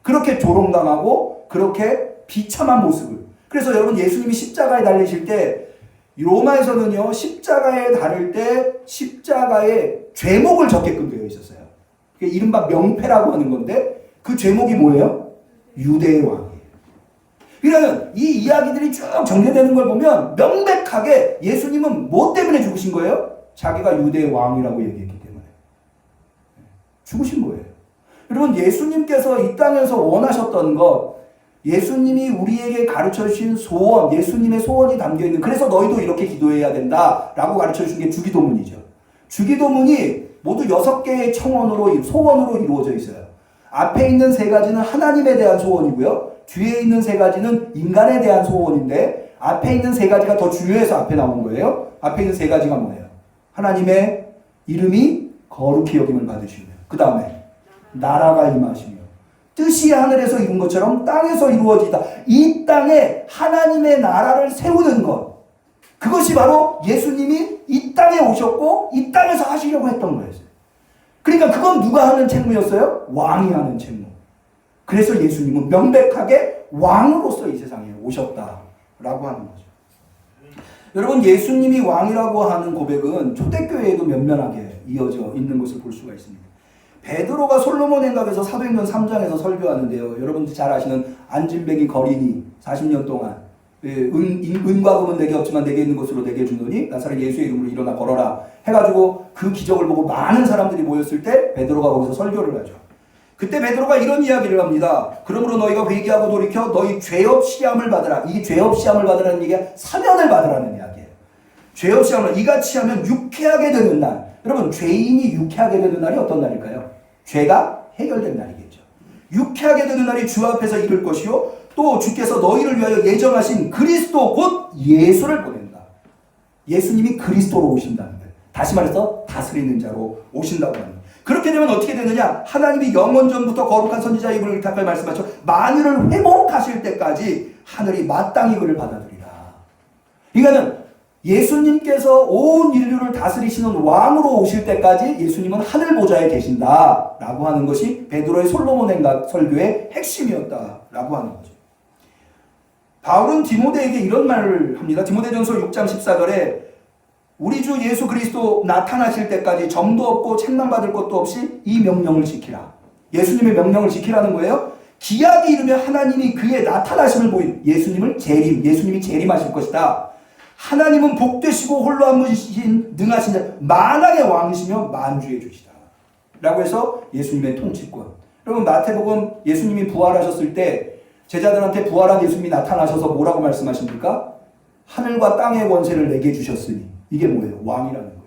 그렇게 조롱당하고 그렇게 비참한 모습을. 그래서 여러분 예수님이 십자가에 달리실 때 로마에서는요 십자가에 달릴 때 십자가에 죄목을 적게끔 되어 있었어요. 그게 이른바 명패라고 하는 건데 그 죄목이 뭐예요? 유대의 왕이에요. 그러면 이 이야기들이 쭉 전개되는 걸 보면 명백하게 예수님은 뭐 때문에 죽으신 거예요? 자기가 유대의 왕이라고 얘기했기 때문에 죽으신 거예요. 여러분 예수님께서 이 땅에서 원하셨던 것 예수님이 우리에게 가르쳐주신 소원, 예수님의 소원이 담겨있는 그래서 너희도 이렇게 기도해야 된다라고 가르쳐주신 게 주기도문이죠. 주기도문이 모두 6개의 청원으로 소원으로 이루어져 있어요. 앞에 있는 3가지는 하나님에 대한 소원이고요. 뒤에 있는 3가지는 인간에 대한 소원인데 앞에 있는 3가지가 더 중요해서 앞에 나온 거예요. 앞에 있는 3가지가 뭐예요? 하나님의 이름이 거룩히 여김을 받으시며 그 다음에 나라가 임하시며 뜻이 하늘에서 이룬 것처럼 땅에서 이루어지다. 이 땅에 하나님의 나라를 세우는 것. 그것이 바로 예수님이 이 땅에 오셨고 이 땅에서 하시려고 했던 거였어요. 그러니까 그건 누가 하는 책무였어요? 왕이 하는 책무. 그래서 예수님은 명백하게 왕으로서 이 세상에 오셨다라고 하는 거죠. 여러분 예수님이 왕이라고 하는 고백은 초대교회에도 면면하게 이어져 있는 것을 볼 수가 있습니다. 베드로가 솔로몬 행각에서 사도행전 3장에서 설교하는데요. 여러분들 잘 아시는 안진뱅이 거린이 40년 동안 은과 금은 내게 없지만 내게 있는 것으로 내게 주노니 나사렛 예수의 이름으로 일어나 걸어라 해가지고 그 기적을 보고 많은 사람들이 모였을 때 베드로가 거기서 설교를 하죠. 그때 베드로가 이런 이야기를 합니다. 그러므로 너희가 회개하고 돌이켜 너희 죄업 시함을 받으라. 이 죄업 시함을 받으라는 얘기가 사면을 받으라는 이야기예요. 죄업 시함을 이같이 하면 유쾌하게 되는 날. 여러분 죄인이 유쾌하게 되는 날이 어떤 날일까요? 죄가 해결된 날이겠죠. 유쾌하게 되는 날이 주 앞에서 이를 것이요 또 주께서 너희를 위하여 예정하신 그리스도 곧 예수를 보낸다. 예수님이 그리스도로 오신다는 거예요. 다시 말해서 다스리는 자로 오신다고 하는 거예요. 그렇게 되면 어떻게 되느냐? 하나님이 영원 전부터 거룩한 선지자 이분을 의탁하여 말씀하셔 만유를 회복하실 때까지 하늘이 마땅히 그를 받아들이라. 그러니까는 예수님께서 온 인류를 다스리시는 왕으로 오실 때까지 예수님은 하늘 보좌에 계신다라고 하는 것이 베드로의 솔로몬 행각 설교의 핵심이었다라고 하는 거죠. 바울은 디모데에게 이런 말을 합니다. 디모데전서 6장 14절에 우리 주 예수 그리스도 나타나실 때까지 점도 없고 책망받을 것도 없이 이 명령을 지키라. 예수님의 명령을 지키라는 거예요. 기약이 이르면 하나님이 그의 나타나심을 보인 예수님이 재림하실 것이다. 하나님은 복되시고 홀로 한 분이신 능하신 자 만왕의 왕이시며 만주의 주시다. 라고 해서 예수님의 통치권. 여러분 마태복음 예수님이 부활하셨을 때 제자들한테 부활한 예수님이 나타나셔서 뭐라고 말씀하십니까? 하늘과 땅의 권세를 내게 주셨으니. 이게 뭐예요? 왕이라는 거예요.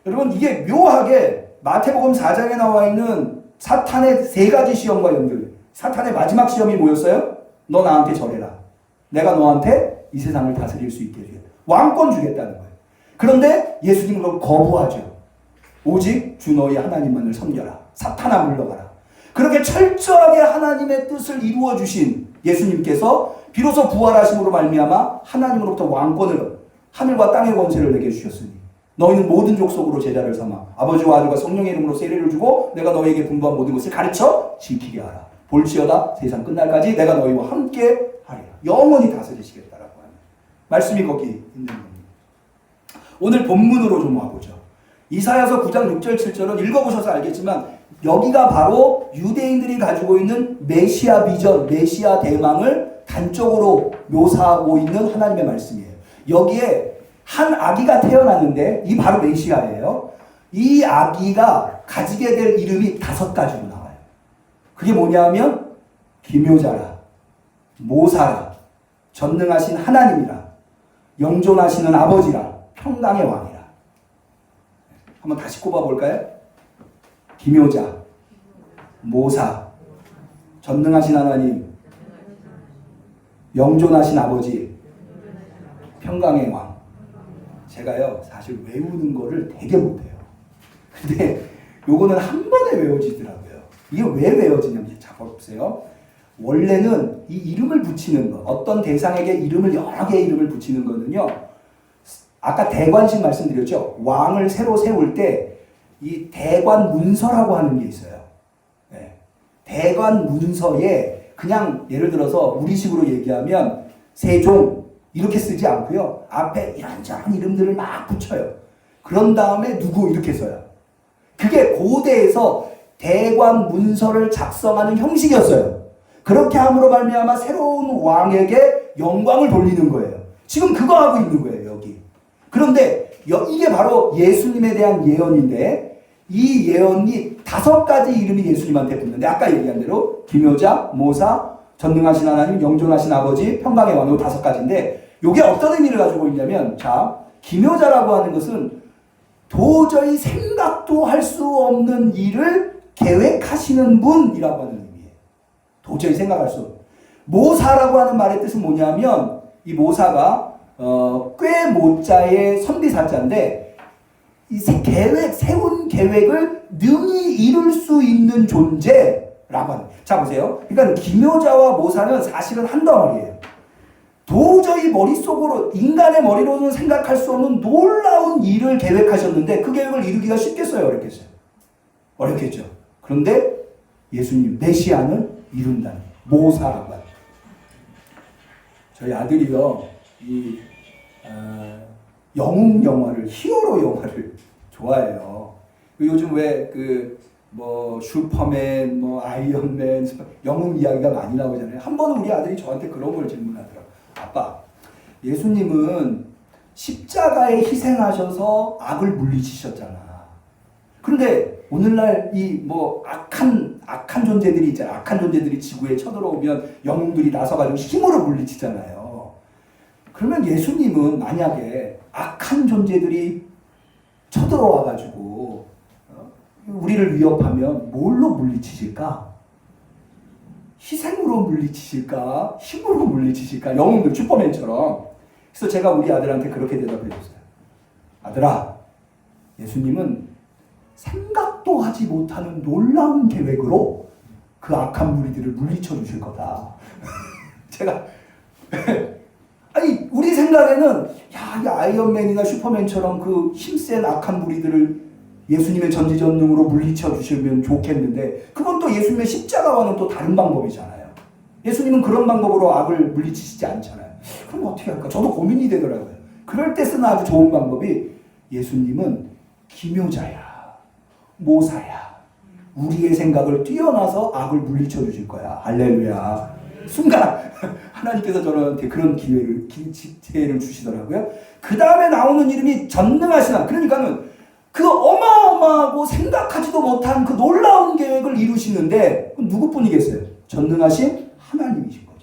여러분 이게 묘하게 마태복음 4장에 나와 있는 사탄의 세 가지 시험과 연결돼요. 사탄의 마지막 시험이 뭐였어요? 너 나한테 절해라. 내가 너한테 이 세상을 다스릴 수 있게 해줘. 왕권 주겠다는 거예요. 그런데 예수님은 그걸 거부하죠. 오직 주 너희 하나님만을 섬겨라. 사탄아 물러가라. 그렇게 철저하게 하나님의 뜻을 이루어 주신 예수님께서 비로소 부활하심으로 말미암아 하나님으로부터 왕권을 하늘과 땅의 권세를 내게 주셨으니 너희는 모든 족속으로 제자를 삼아 아버지와 아들과 성령의 이름으로 세례를 주고 내가 너희에게 분부한 모든 것을 가르쳐 지키게 하라. 볼지어다 세상 끝날까지 내가 너희와 함께 하리라. 영원히 다스리시겠다라고 하는 말씀이 거기 있는 겁니다. 오늘 본문으로 좀 와보죠. 이사야서 9장 6절 7절은 읽어보셔서 알겠지만 여기가 바로 유대인들이 가지고 있는 메시아 비전, 메시아 대망을 단적으로 묘사하고 있는 하나님의 말씀이에요. 여기에 한 아기가 태어났는데 이 바로 메시아예요. 이 아기가 가지게 될 이름이 5가지로 나와요. 그게 뭐냐면 기묘자라, 모사라, 전능하신 하나님이라, 영존하시는 아버지라, 평강의 왕이라. 한번 다시 꼽아볼까요? 기묘자, 모사, 전능하신 하나님, 영존하신 아버지, 평강의 왕. 제가요 사실 외우는 거를 되게 못해요. 근데 요거는 한 번에 외워지더라고요. 이게 왜 외워지냐면 자 보세요. 원래는 이 이름을 붙이는 거, 어떤 대상에게 이름을 여러 개의 이름을 붙이는 거는요. 아까 대관식 말씀드렸죠. 왕을 새로 세울 때 이 대관 문서라고 하는 게 있어요. 네. 대관 문서에 그냥 예를 들어서 우리식으로 얘기하면 세종 이렇게 쓰지 않고요. 앞에 이런저런 이름들을 막 붙여요. 그런 다음에 누구 이렇게 써요. 그게 고대에서 대관 문서를 작성하는 형식이었어요. 그렇게 함으로 말미암아 새로운 왕에게 영광을 돌리는 거예요. 지금 그거 하고 있는 거예요, 여기. 그런데 이게 바로 예수님에 대한 예언인데 이 예언이 5가지 이름이 예수님한테 붙는데 아까 얘기한 대로 기묘자, 모사, 전능하신 하나님, 영존하신 아버지, 평강의 왕 5가지인데 이게 어떤 의미를 가지고 있냐면 자, 기묘자라고 하는 것은 도저히 생각도 할 수 없는 일을 계획하시는 분이라고 하는 의미예요. 도저히 생각할 수 없는. 모사라고 하는 말의 뜻은 뭐냐면 이 모사가 꽤 모자의 선비사자인데 이 세운 계획을 능히 이룰 수 있는 존재라고 하는. 자 보세요. 그러니까 기묘자와 모사는 사실은 한 덩어리예요. 도저히 머릿속으로 인간의 머리로는 생각할 수 없는 놀라운 일을 계획하셨는데 그 계획을 이루기가 쉽겠어요? 어렵겠어요? 어렵겠죠. 그런데 예수님 메시아는 이룬다는 모사라고 합니다. 저희 아들이요 이 영웅 영화를 히어로 영화를 좋아해요. 요즘 왜 뭐 슈퍼맨, 뭐 아이언맨, 영웅 이야기가 많이 나오잖아요. 한 번은 우리 아들이 저한테 그런 걸 질문하더라고요. 아빠, 예수님은 십자가에 희생하셔서 악을 물리치셨잖아. 그런데 오늘날 이 뭐 악한 존재들이 있잖아. 악한 존재들이 지구에 쳐들어오면 영웅들이 나서가지고 힘으로 물리치잖아요. 그러면 예수님은 만약에 악한 존재들이 쳐들어와가지고 우리를 위협하면 뭘로 물리치실까? 희생으로 물리치실까? 힘으로 물리치실까? 영웅들 슈퍼맨처럼. 그래서 제가 우리 아들한테 그렇게 대답해 줬어요. 아들아, 예수님은 생각도 하지 못하는 놀라운 계획으로 그 악한 무리들을 물리쳐 주실 거다. 제가 아니 우리 생각에는 야, 이 아이언맨이나 슈퍼맨처럼 그 힘센 악한 무리들을 예수님의 전지전능으로 물리쳐 주시면 좋겠는데 그건 또 예수님의 십자가와는 또 다른 방법이잖아요. 예수님은 그런 방법으로 악을 물리치시지 않잖아요. 그럼 어떻게 할까? 저도 고민이 되더라고요. 그럴 때 쓰는 아주 좋은 방법이 예수님은 기묘자야, 모사야. 우리의 생각을 뛰어나서 악을 물리쳐 주실 거야. 할렐루야. 순간 하나님께서 저한테 그런 기회를 주시더라고요. 그 다음에 나오는 이름이 전능하시나. 그러니까는 그 어마어마하고 생각하지도 못한 그 놀라운 계획을 이루시는데 누구뿐이겠어요? 전능하신 하나님이신 거죠.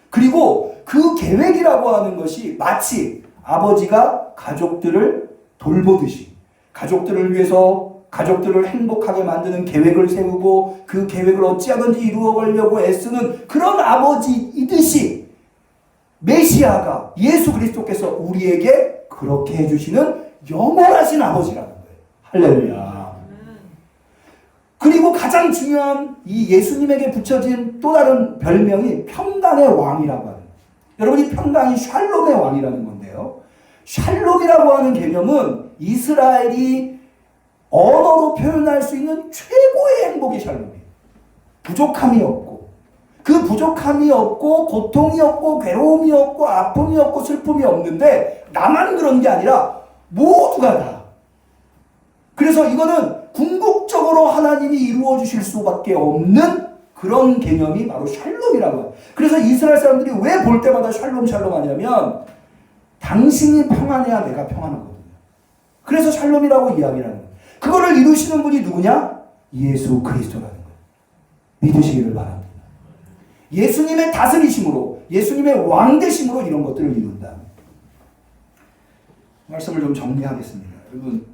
그리고 그 계획이라고 하는 것이 마치 아버지가 가족들을 돌보듯이 가족들을 위해서 가족들을 행복하게 만드는 계획을 세우고 그 계획을 어찌하든지 이루어가려고 애쓰는 그런 아버지이듯이 메시아가 예수 그리스도께서 우리에게 그렇게 해주시는 영원하신 아버지라는 거예요. 할렐루야. 그리고 가장 중요한 이 예수님에게 붙여진 또 다른 별명이 평강의 왕이라고 하는 거예요. 여러분이 평강이 샬롬의 왕이라는 건데요. 샬롬이라고 하는 개념은 이스라엘이 언어로 표현할 수 있는 최고의 행복이 샬롬이에요. 부족함이 없고 그 부족함이 없고 고통이 없고 괴로움이 없고 아픔이 없고 슬픔이 없는데 나만 그런 게 아니라 모두가 다. 그래서 이거는 궁극적으로 하나님이 이루어 주실 수밖에 없는 그런 개념이 바로 샬롬이라고 해요. 그래서 이스라엘 사람들이 왜 볼 때마다 샬롬 샬롬 하냐면 당신이 평안해야 내가 평안하거든요. 그래서 샬롬이라고 이야기를 하는 거예요. 그거를 이루시는 분이 누구냐? 예수 그리스도라는 거예요. 믿으시기를 바랍니다. 예수님의 다스리심으로 예수님의 왕되심으로 이런 것들을 이룬다. 말씀을 좀 정리하겠습니다. 여러분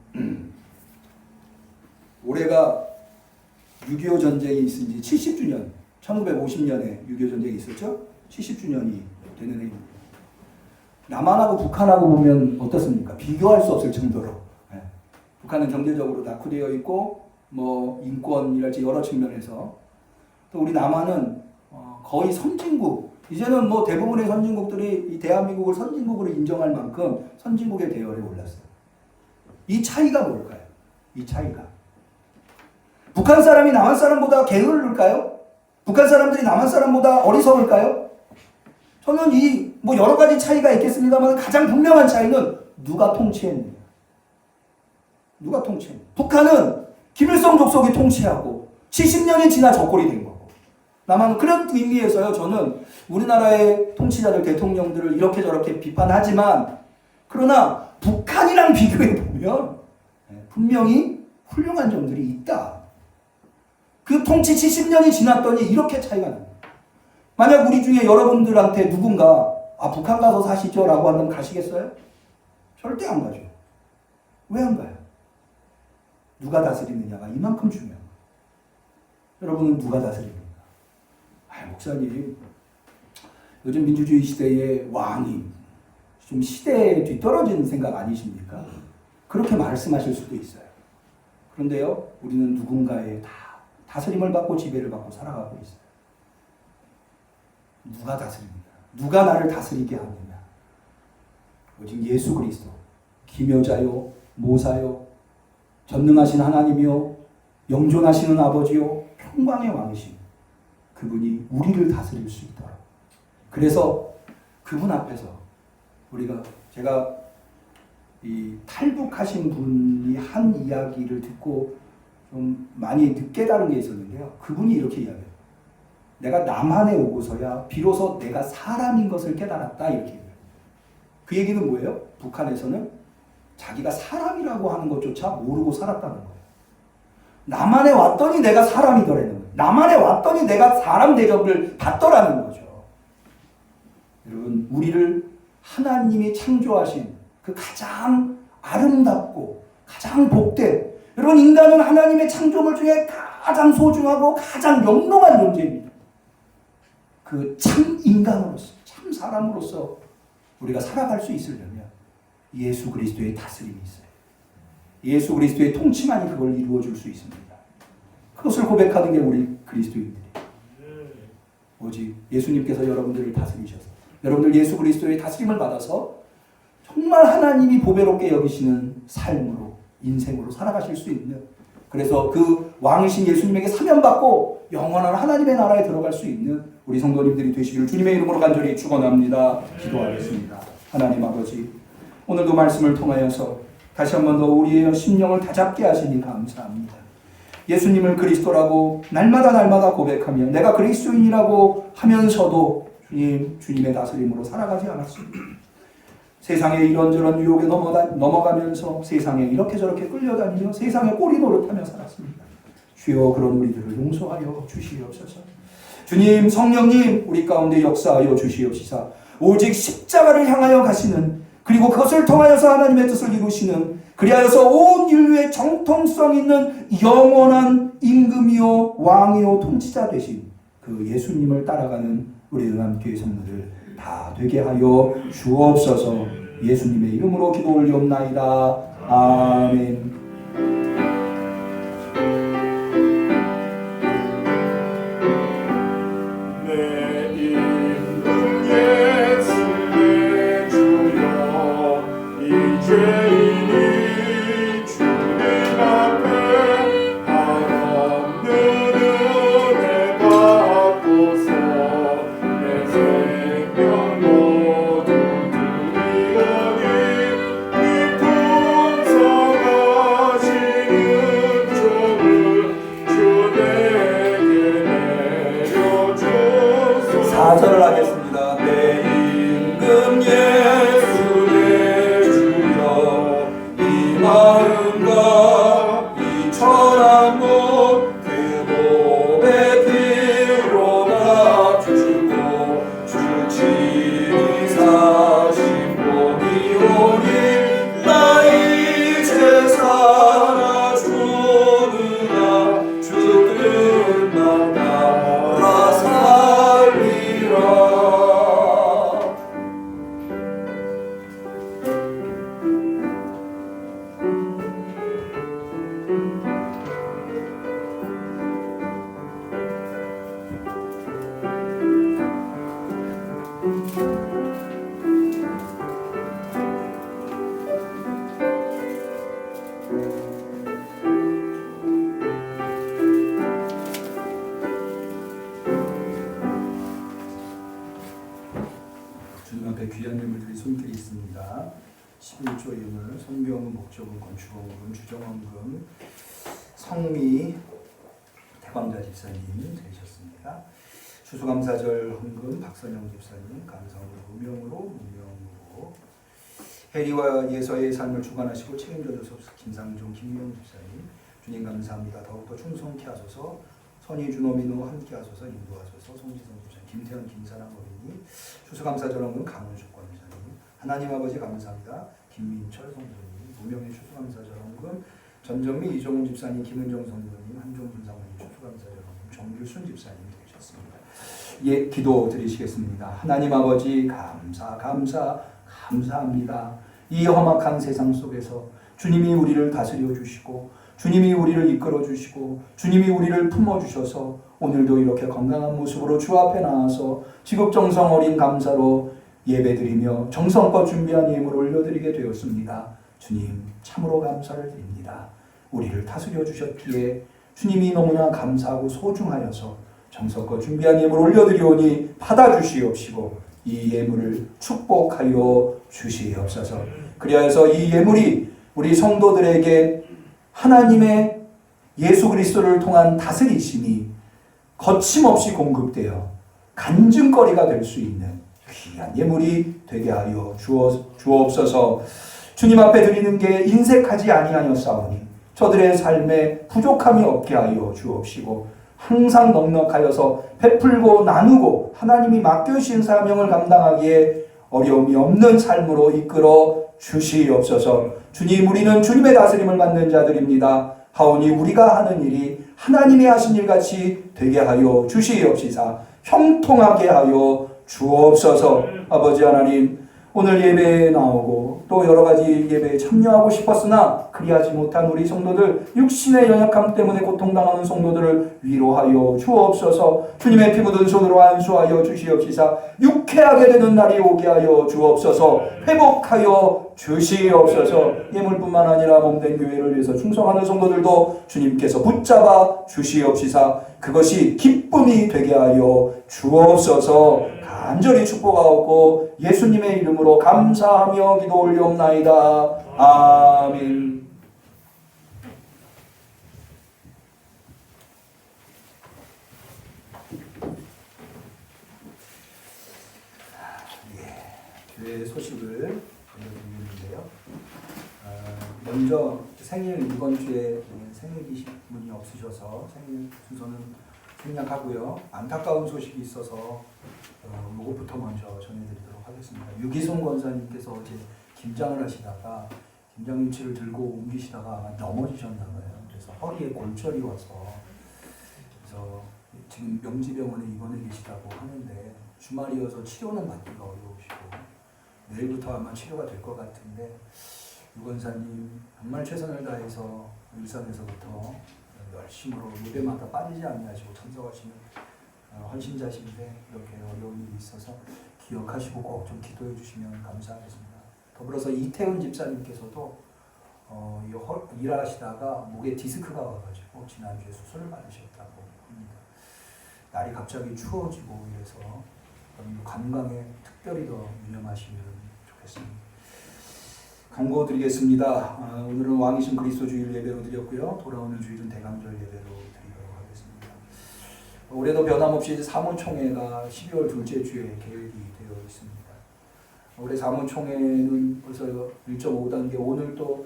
올해가 6.25 전쟁이 있은 지 70주년 1950년에 6.25 전쟁이 있었죠? 70주년이 되는 해입니다. 남한하고 북한하고 보면 어떻습니까? 비교할 수 없을 정도로 북한은 경제적으로 낙후되어 있고 뭐 인권이랄지 여러 측면에서 또 우리 남한은 거의 선진국 이제는 뭐 대부분의 선진국들이 이 대한민국을 선진국으로 인정할 만큼 선진국의 대열에 올랐어요. 이 차이가 뭘까요? 이 차이가 북한 사람이 남한 사람보다 게으를까요? 북한 사람들이 남한 사람보다 어리석을까요? 저는 이 뭐 여러 가지 차이가 있겠습니다만 가장 분명한 차이는 누가 통치했느냐. 누가 통치했느냐. 북한은 김일성 족속이 통치하고 70년이 지나 적골이 된 거고 남한은 그런 의미에서요. 저는 우리나라의 통치자들 대통령들을 이렇게 저렇게 비판하지만 그러나 북한이랑 비교해 보면 분명히 훌륭한 점들이 있다. 그 통치 70년이 지났더니 이렇게 차이가 납니다. 만약 우리 중에 여러분들한테 누군가 북한 가서 사시죠 라고 하면 가시겠어요? 절대 안 가죠. 왜 안 가요? 누가 다스리느냐가 이만큼 중요한 거예요. 여러분은 누가 다스립니까? 목사님 요즘 민주주의 시대의 왕이 좀 시대에 뒤떨어진 생각 아니십니까? 그렇게 말씀하실 수도 있어요. 그런데요 우리는 누군가의 다스림을 받고 지배를 받고 살아가고 있어요. 누가 다스립니까? 누가 나를 다스리게 하느냐? 오직 예수 그리스도, 기묘자요, 모사요, 전능하신 하나님이요, 영존하시는 아버지요, 평강의 왕이신 그분이 우리를 다스릴 수 있도록. 그래서 그분 앞에서 제가 이 탈북하신 분이 한 이야기를 듣고 좀 많이 깨달은 게 있었는데요. 그분이 이렇게 이야기해요. 내가 남한에 오고서야 비로소 내가 사람인 것을 깨달았다 이렇게 얘기해요. 그 얘기는 뭐예요? 북한에서는 자기가 사람이라고 하는 것조차 모르고 살았다는 거예요. 남한에 왔더니 내가 사람이더라는 거예요. 남한에 왔더니 내가 사람 대접을 받더라는 거죠. 여러분 우리를 하나님이 창조하신 그 가장 아름답고 가장 복된 여러분 인간은 하나님의 창조물 중에 가장 소중하고 가장 영롱한 존재입니다. 그 참 인간으로서 참 사람으로서 우리가 살아갈 수 있으려면 예수 그리스도의 다스림이 있어요. 예수 그리스도의 통치만이 그걸 이루어 줄 수 있습니다. 그것을 고백하는 게 우리 그리스도인들이에요. 오직 예수님께서 여러분들을 다스리셔서 여러분들 예수 그리스도의 다스림을 받아서 정말 하나님이 보배롭게 여기시는 삶으로 인생으로 살아가실 수 있는 그래서 그 왕이신 예수님에게 사면받고 영원한 하나님의 나라에 들어갈 수 있는 우리 성도님들이 되시기를 주님의 이름으로 간절히 축원합니다. 기도하겠습니다. 하나님 아버지 오늘도 말씀을 통하여서 다시 한 번 더 우리의 심령을 다잡게 하시니 감사합니다. 예수님을 그리스도라고 날마다 고백하며 내가 그리스도인이라고 하면서도 주님의 다스림으로 살아가지 않았습니다. 세상의 이런저런 유혹에 넘어가면서 세상에 이렇게 저렇게 끌려다니며 세상의 꼬리 노릇하며 살았습니다. 주여 그런 우리들을 용서하여 주시옵소서. 주님 성령님 우리 가운데 역사하여 주시옵시사. 오직 십자가를 향하여 가시는 그리고 그것을 통하여서 하나님의 뜻을 이루시는 그리하여서 온 인류의 정통성 있는 영원한 임금이요 왕이요 통치자 되신 그 예수님을 따라가는 우리 은암교회 성도들 다 되게 하여 주옵소서. 예수님의 이름으로 기도 올리옵나이다. 아멘. 내 임금 예수 내 주여 이제이니 주님 앞에 한없는 은혜 받고서 내 생명 모두 드리오니 이 풍성하시는 종을 주 내게 내려주소서. 4절을 하겠습니다. 내 임금 예수 내 주여 이 마음과 이 천한 몸 그 몸의 피로 맞추고 주 친히 사신 몸이오니 나 이제 살아주느냐 주 뜻만 따라 살리라. 주님 앞에 귀한 예물들이 손길이 있습니다. 11조 예물, 성경은, 목적은, 건축원금, 주정원금, 성미 대광자 집사님 되셨습니다. 추수감사절 헌금 박선영 집사님, 감사원금 무명으로 해리와 예서의 삶을 주관하시고 책임져 주소서. 김상종 김명 집사님 주님 감사합니다. 더욱더 충성케 하소서. 선희 준호민호 함께 하소서. 인도하소서. 송지성 집사님 김태현 김사랑 어린이 추수감사절 헌금 강원숙 권사님 하나님 아버지 감사합니다. 김민철 성도님 무명의 추수감사절 헌금 전정미 이종훈 집사님 김은정 성도님 한종 김상원님 추수감사절 헌금 정규순 집사님 되셨습니다. 예, 기도 드리시겠습니다. 하나님 아버지 감사합니다. 이 험악한 세상 속에서 주님이 우리를 다스려 주시고 주님이 우리를 이끌어 주시고 주님이 우리를 품어 주셔서 오늘도 이렇게 건강한 모습으로 주 앞에 나와서 지극정성 어린 감사로 예배드리며 정성껏 준비한 예물을 올려드리게 되었습니다. 주님 참으로 감사를 드립니다. 우리를 다스려 주셨기에 주님이 너무나 감사하고 소중하여서 정성껏 준비한 예물을 올려드리오니 받아주시옵시고 이 예물을 축복하여 주시옵소서. 그리하여서 이 예물이 우리 성도들에게 하나님의 예수 그리스도를 통한 다스리심이 거침없이 공급되어 간증거리가 될 수 있는 귀한 예물이 되게 하여 주옵소서. 주님 앞에 드리는 게 인색하지 아니하였사오니 저들의 삶에 부족함이 없게 하여 주옵시고 항상 넉넉하여서 베풀고 나누고 하나님이 맡겨주신 사명을 감당하기에 어려움이 없는 삶으로 이끌어 주시옵소서. 주님 우리는 주님의 다스림을 받는 자들입니다. 하오니 우리가 하는 일이 하나님이 하신 일같이 되게 하여 주시옵시사. 형통하게 하여 주옵소서. 아버지 하나님 오늘 예배에 나오고 또 여러 가지 예배에 참여하고 싶었으나 그리하지 못한 우리 성도들 육신의 연약함 때문에 고통당하는 성도들을 위로하여 주옵소서. 주님의 피 묻은 손으로 안수하여 주시옵시사. 유쾌하게 되는 날이 오게 하여 주옵소서. 회복하여 주시옵소서. 예물뿐만 아니라 몸된 교회를 위해서 충성하는 성도들도 주님께서 붙잡아 주시옵시사. 그것이 기쁨이 되게 하여 주옵소서. 간절히 축복하옵고 예수님의 이름으로 감사하며 기도 올리옵나이다. 아멘. 교회 소식을 알려드리는데요. 먼저 생일 이번 주에 생일이신 분이 없으셔서 생일 순서는 생략하고요. 안타까운 소식이 있어서 이것부터 먼저 전해드리도록 하겠습니다. 유기순 권사님께서 어제 김장을 하시다가 김장 유치를 들고 옮기시다가 아마 넘어지셨나 봐요. 그래서 허리에 골절이 와서 그래서 지금 명지병원에 입원해 계시다고 하는데 주말이어서 치료는 받기가 어려우시고 내일부터 아마 치료가 될 것 같은데 유 권사님 정말 최선을 다해서 일산에서부터 열심으로 예배마다 빠지지 아니하시고 참석하시는 헌신자신데 이렇게 어려운 일이 있어서 기억하시고 꼭 좀 기도해 주시면 감사하겠습니다. 더불어서 이태훈 집사님께서도 일하시다가 목에 디스크가 와가지고 지난주에 수술을 받으셨다고 합니다. 날이 갑자기 추워지고 이래서 건강에 특별히 더 유념하시면 좋겠습니다. 광고 드리겠습니다. 오늘은 왕이신 그리스도 주일 예배로 드렸고요. 돌아오는 주일은 대강절 예배로 드리도록 하겠습니다. 올해도 변함없이 사무총회가 12월 둘째 주에 계획이 되어 있습니다. 올해 사무총회는 벌써 1.5단계 오늘 또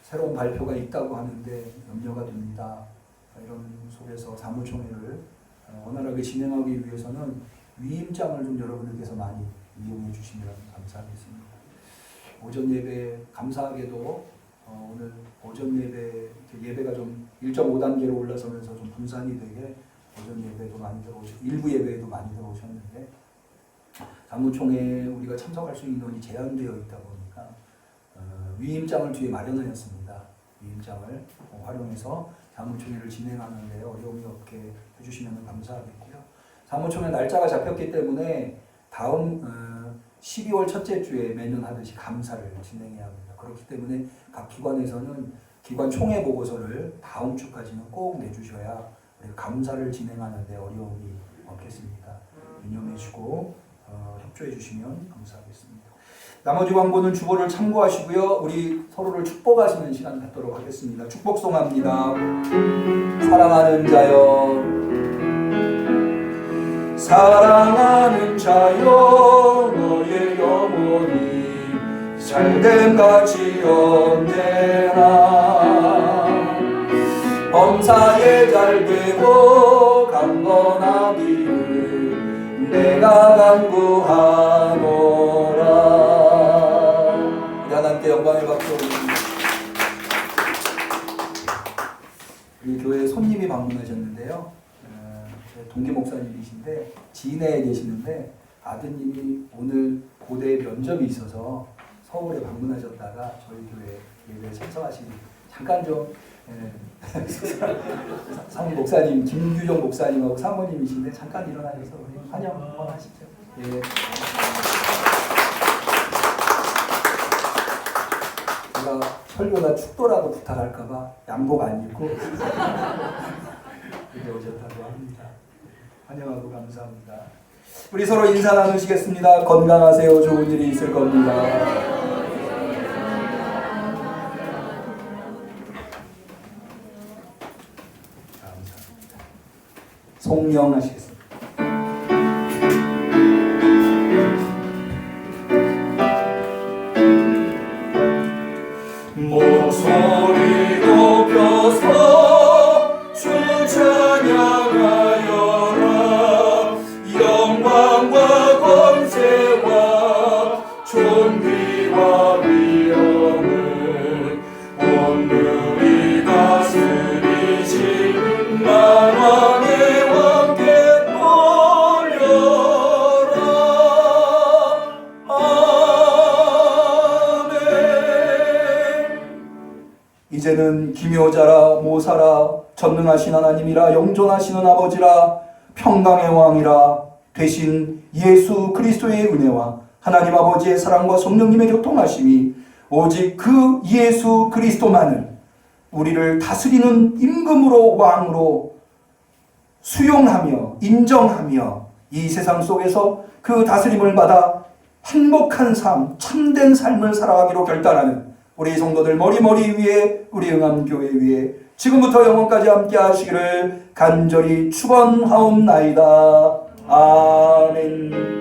새로운 발표가 있다고 하는데 염려가 됩니다. 이런 속에서 사무총회를 원활하게 진행하기 위해서는 위임장을 좀 여러분들께서 많이 이용해 주시면 감사하겠습니다. 오전 예배 감사하게도 오늘 오전 예배가 좀 1.5단계로 올라서면서 좀 분산이 되게 오전 예배도 많이 일부 예배에도 많이 들어오셨는데 사무총회에 우리가 참석할 수 있는 인원이 제한되어 있다 보니까 위임장을 뒤에 마련하였습니다. 위임장을 활용해서 사무총회를 진행하는데 어려움이 없게 해주시면 감사하겠고요. 사무총회 날짜가 잡혔기 때문에 다음 12월 첫째 주에 매년 하듯이 감사를 진행해야 합니다. 그렇기 때문에 각 기관에서는 기관 총회 보고서를 다음 주까지는 꼭 내주셔야 감사를 진행하는 데 어려움이 없겠습니다. 유념해 주시고 협조해 주시면 감사하겠습니다. 나머지 광고는 주보를 참고하시고요. 우리 서로를 축복하시는 시간 갖도록 하겠습니다. 축복송합니다. 사랑하는 자여 사랑하는 자여 너의 영혼이 잘됨같이 언제나 범사에 잘되고 강건하기를 내가 간구하노라. 우리 하나님께 영광의 박수 올립니다. 우리 교회에 손님이 방문하셨는데요. 동기 목사님이신데 진해에 계시는데 아드님이 오늘 고대 면접이 있어서 서울에 방문하셨다가 저희 교회 예배에 참석하시니 잠깐 좀 상 목사님 김규종 목사님하고 사모님이신데 잠깐 일어나셔서 우리 환영 한번 하시죠. 예. 제가 설교나 축도라도 부탁할까봐 양복 안 입고 이렇게 오셨다고 합니다. 환영하고 감사합니다. 우리 서로 인사 나누시겠습니다. 건강하세요. 좋은 일이 있을 겁니다. 감사합니다. 송영하시겠습니다. 목소리 높여서 주 찬양하여라. 영광과 권세와 존귀와 위엄을 온누리 다스리신 만왕의 왕께 돌려라. 아멘. 이제는 기묘자라 모사라 전능하신 하나님이라 영존하시는 아버지라 평강의 왕이라 되신 예수 그리스도의 은혜와 하나님 아버지의 사랑과 성령님의 교통하심이 오직 그 예수 그리스도만을 우리를 다스리는 임금으로 왕으로 수용하며 인정하며 이 세상 속에서 그 다스림을 받아 행복한 삶, 참된 삶을 살아가기로 결단하는 우리 성도들 머리머리 위에 우리 응암교회 위에 지금부터 영원까지 함께 하시기를 간절히 축원하옵나이다. 아멘.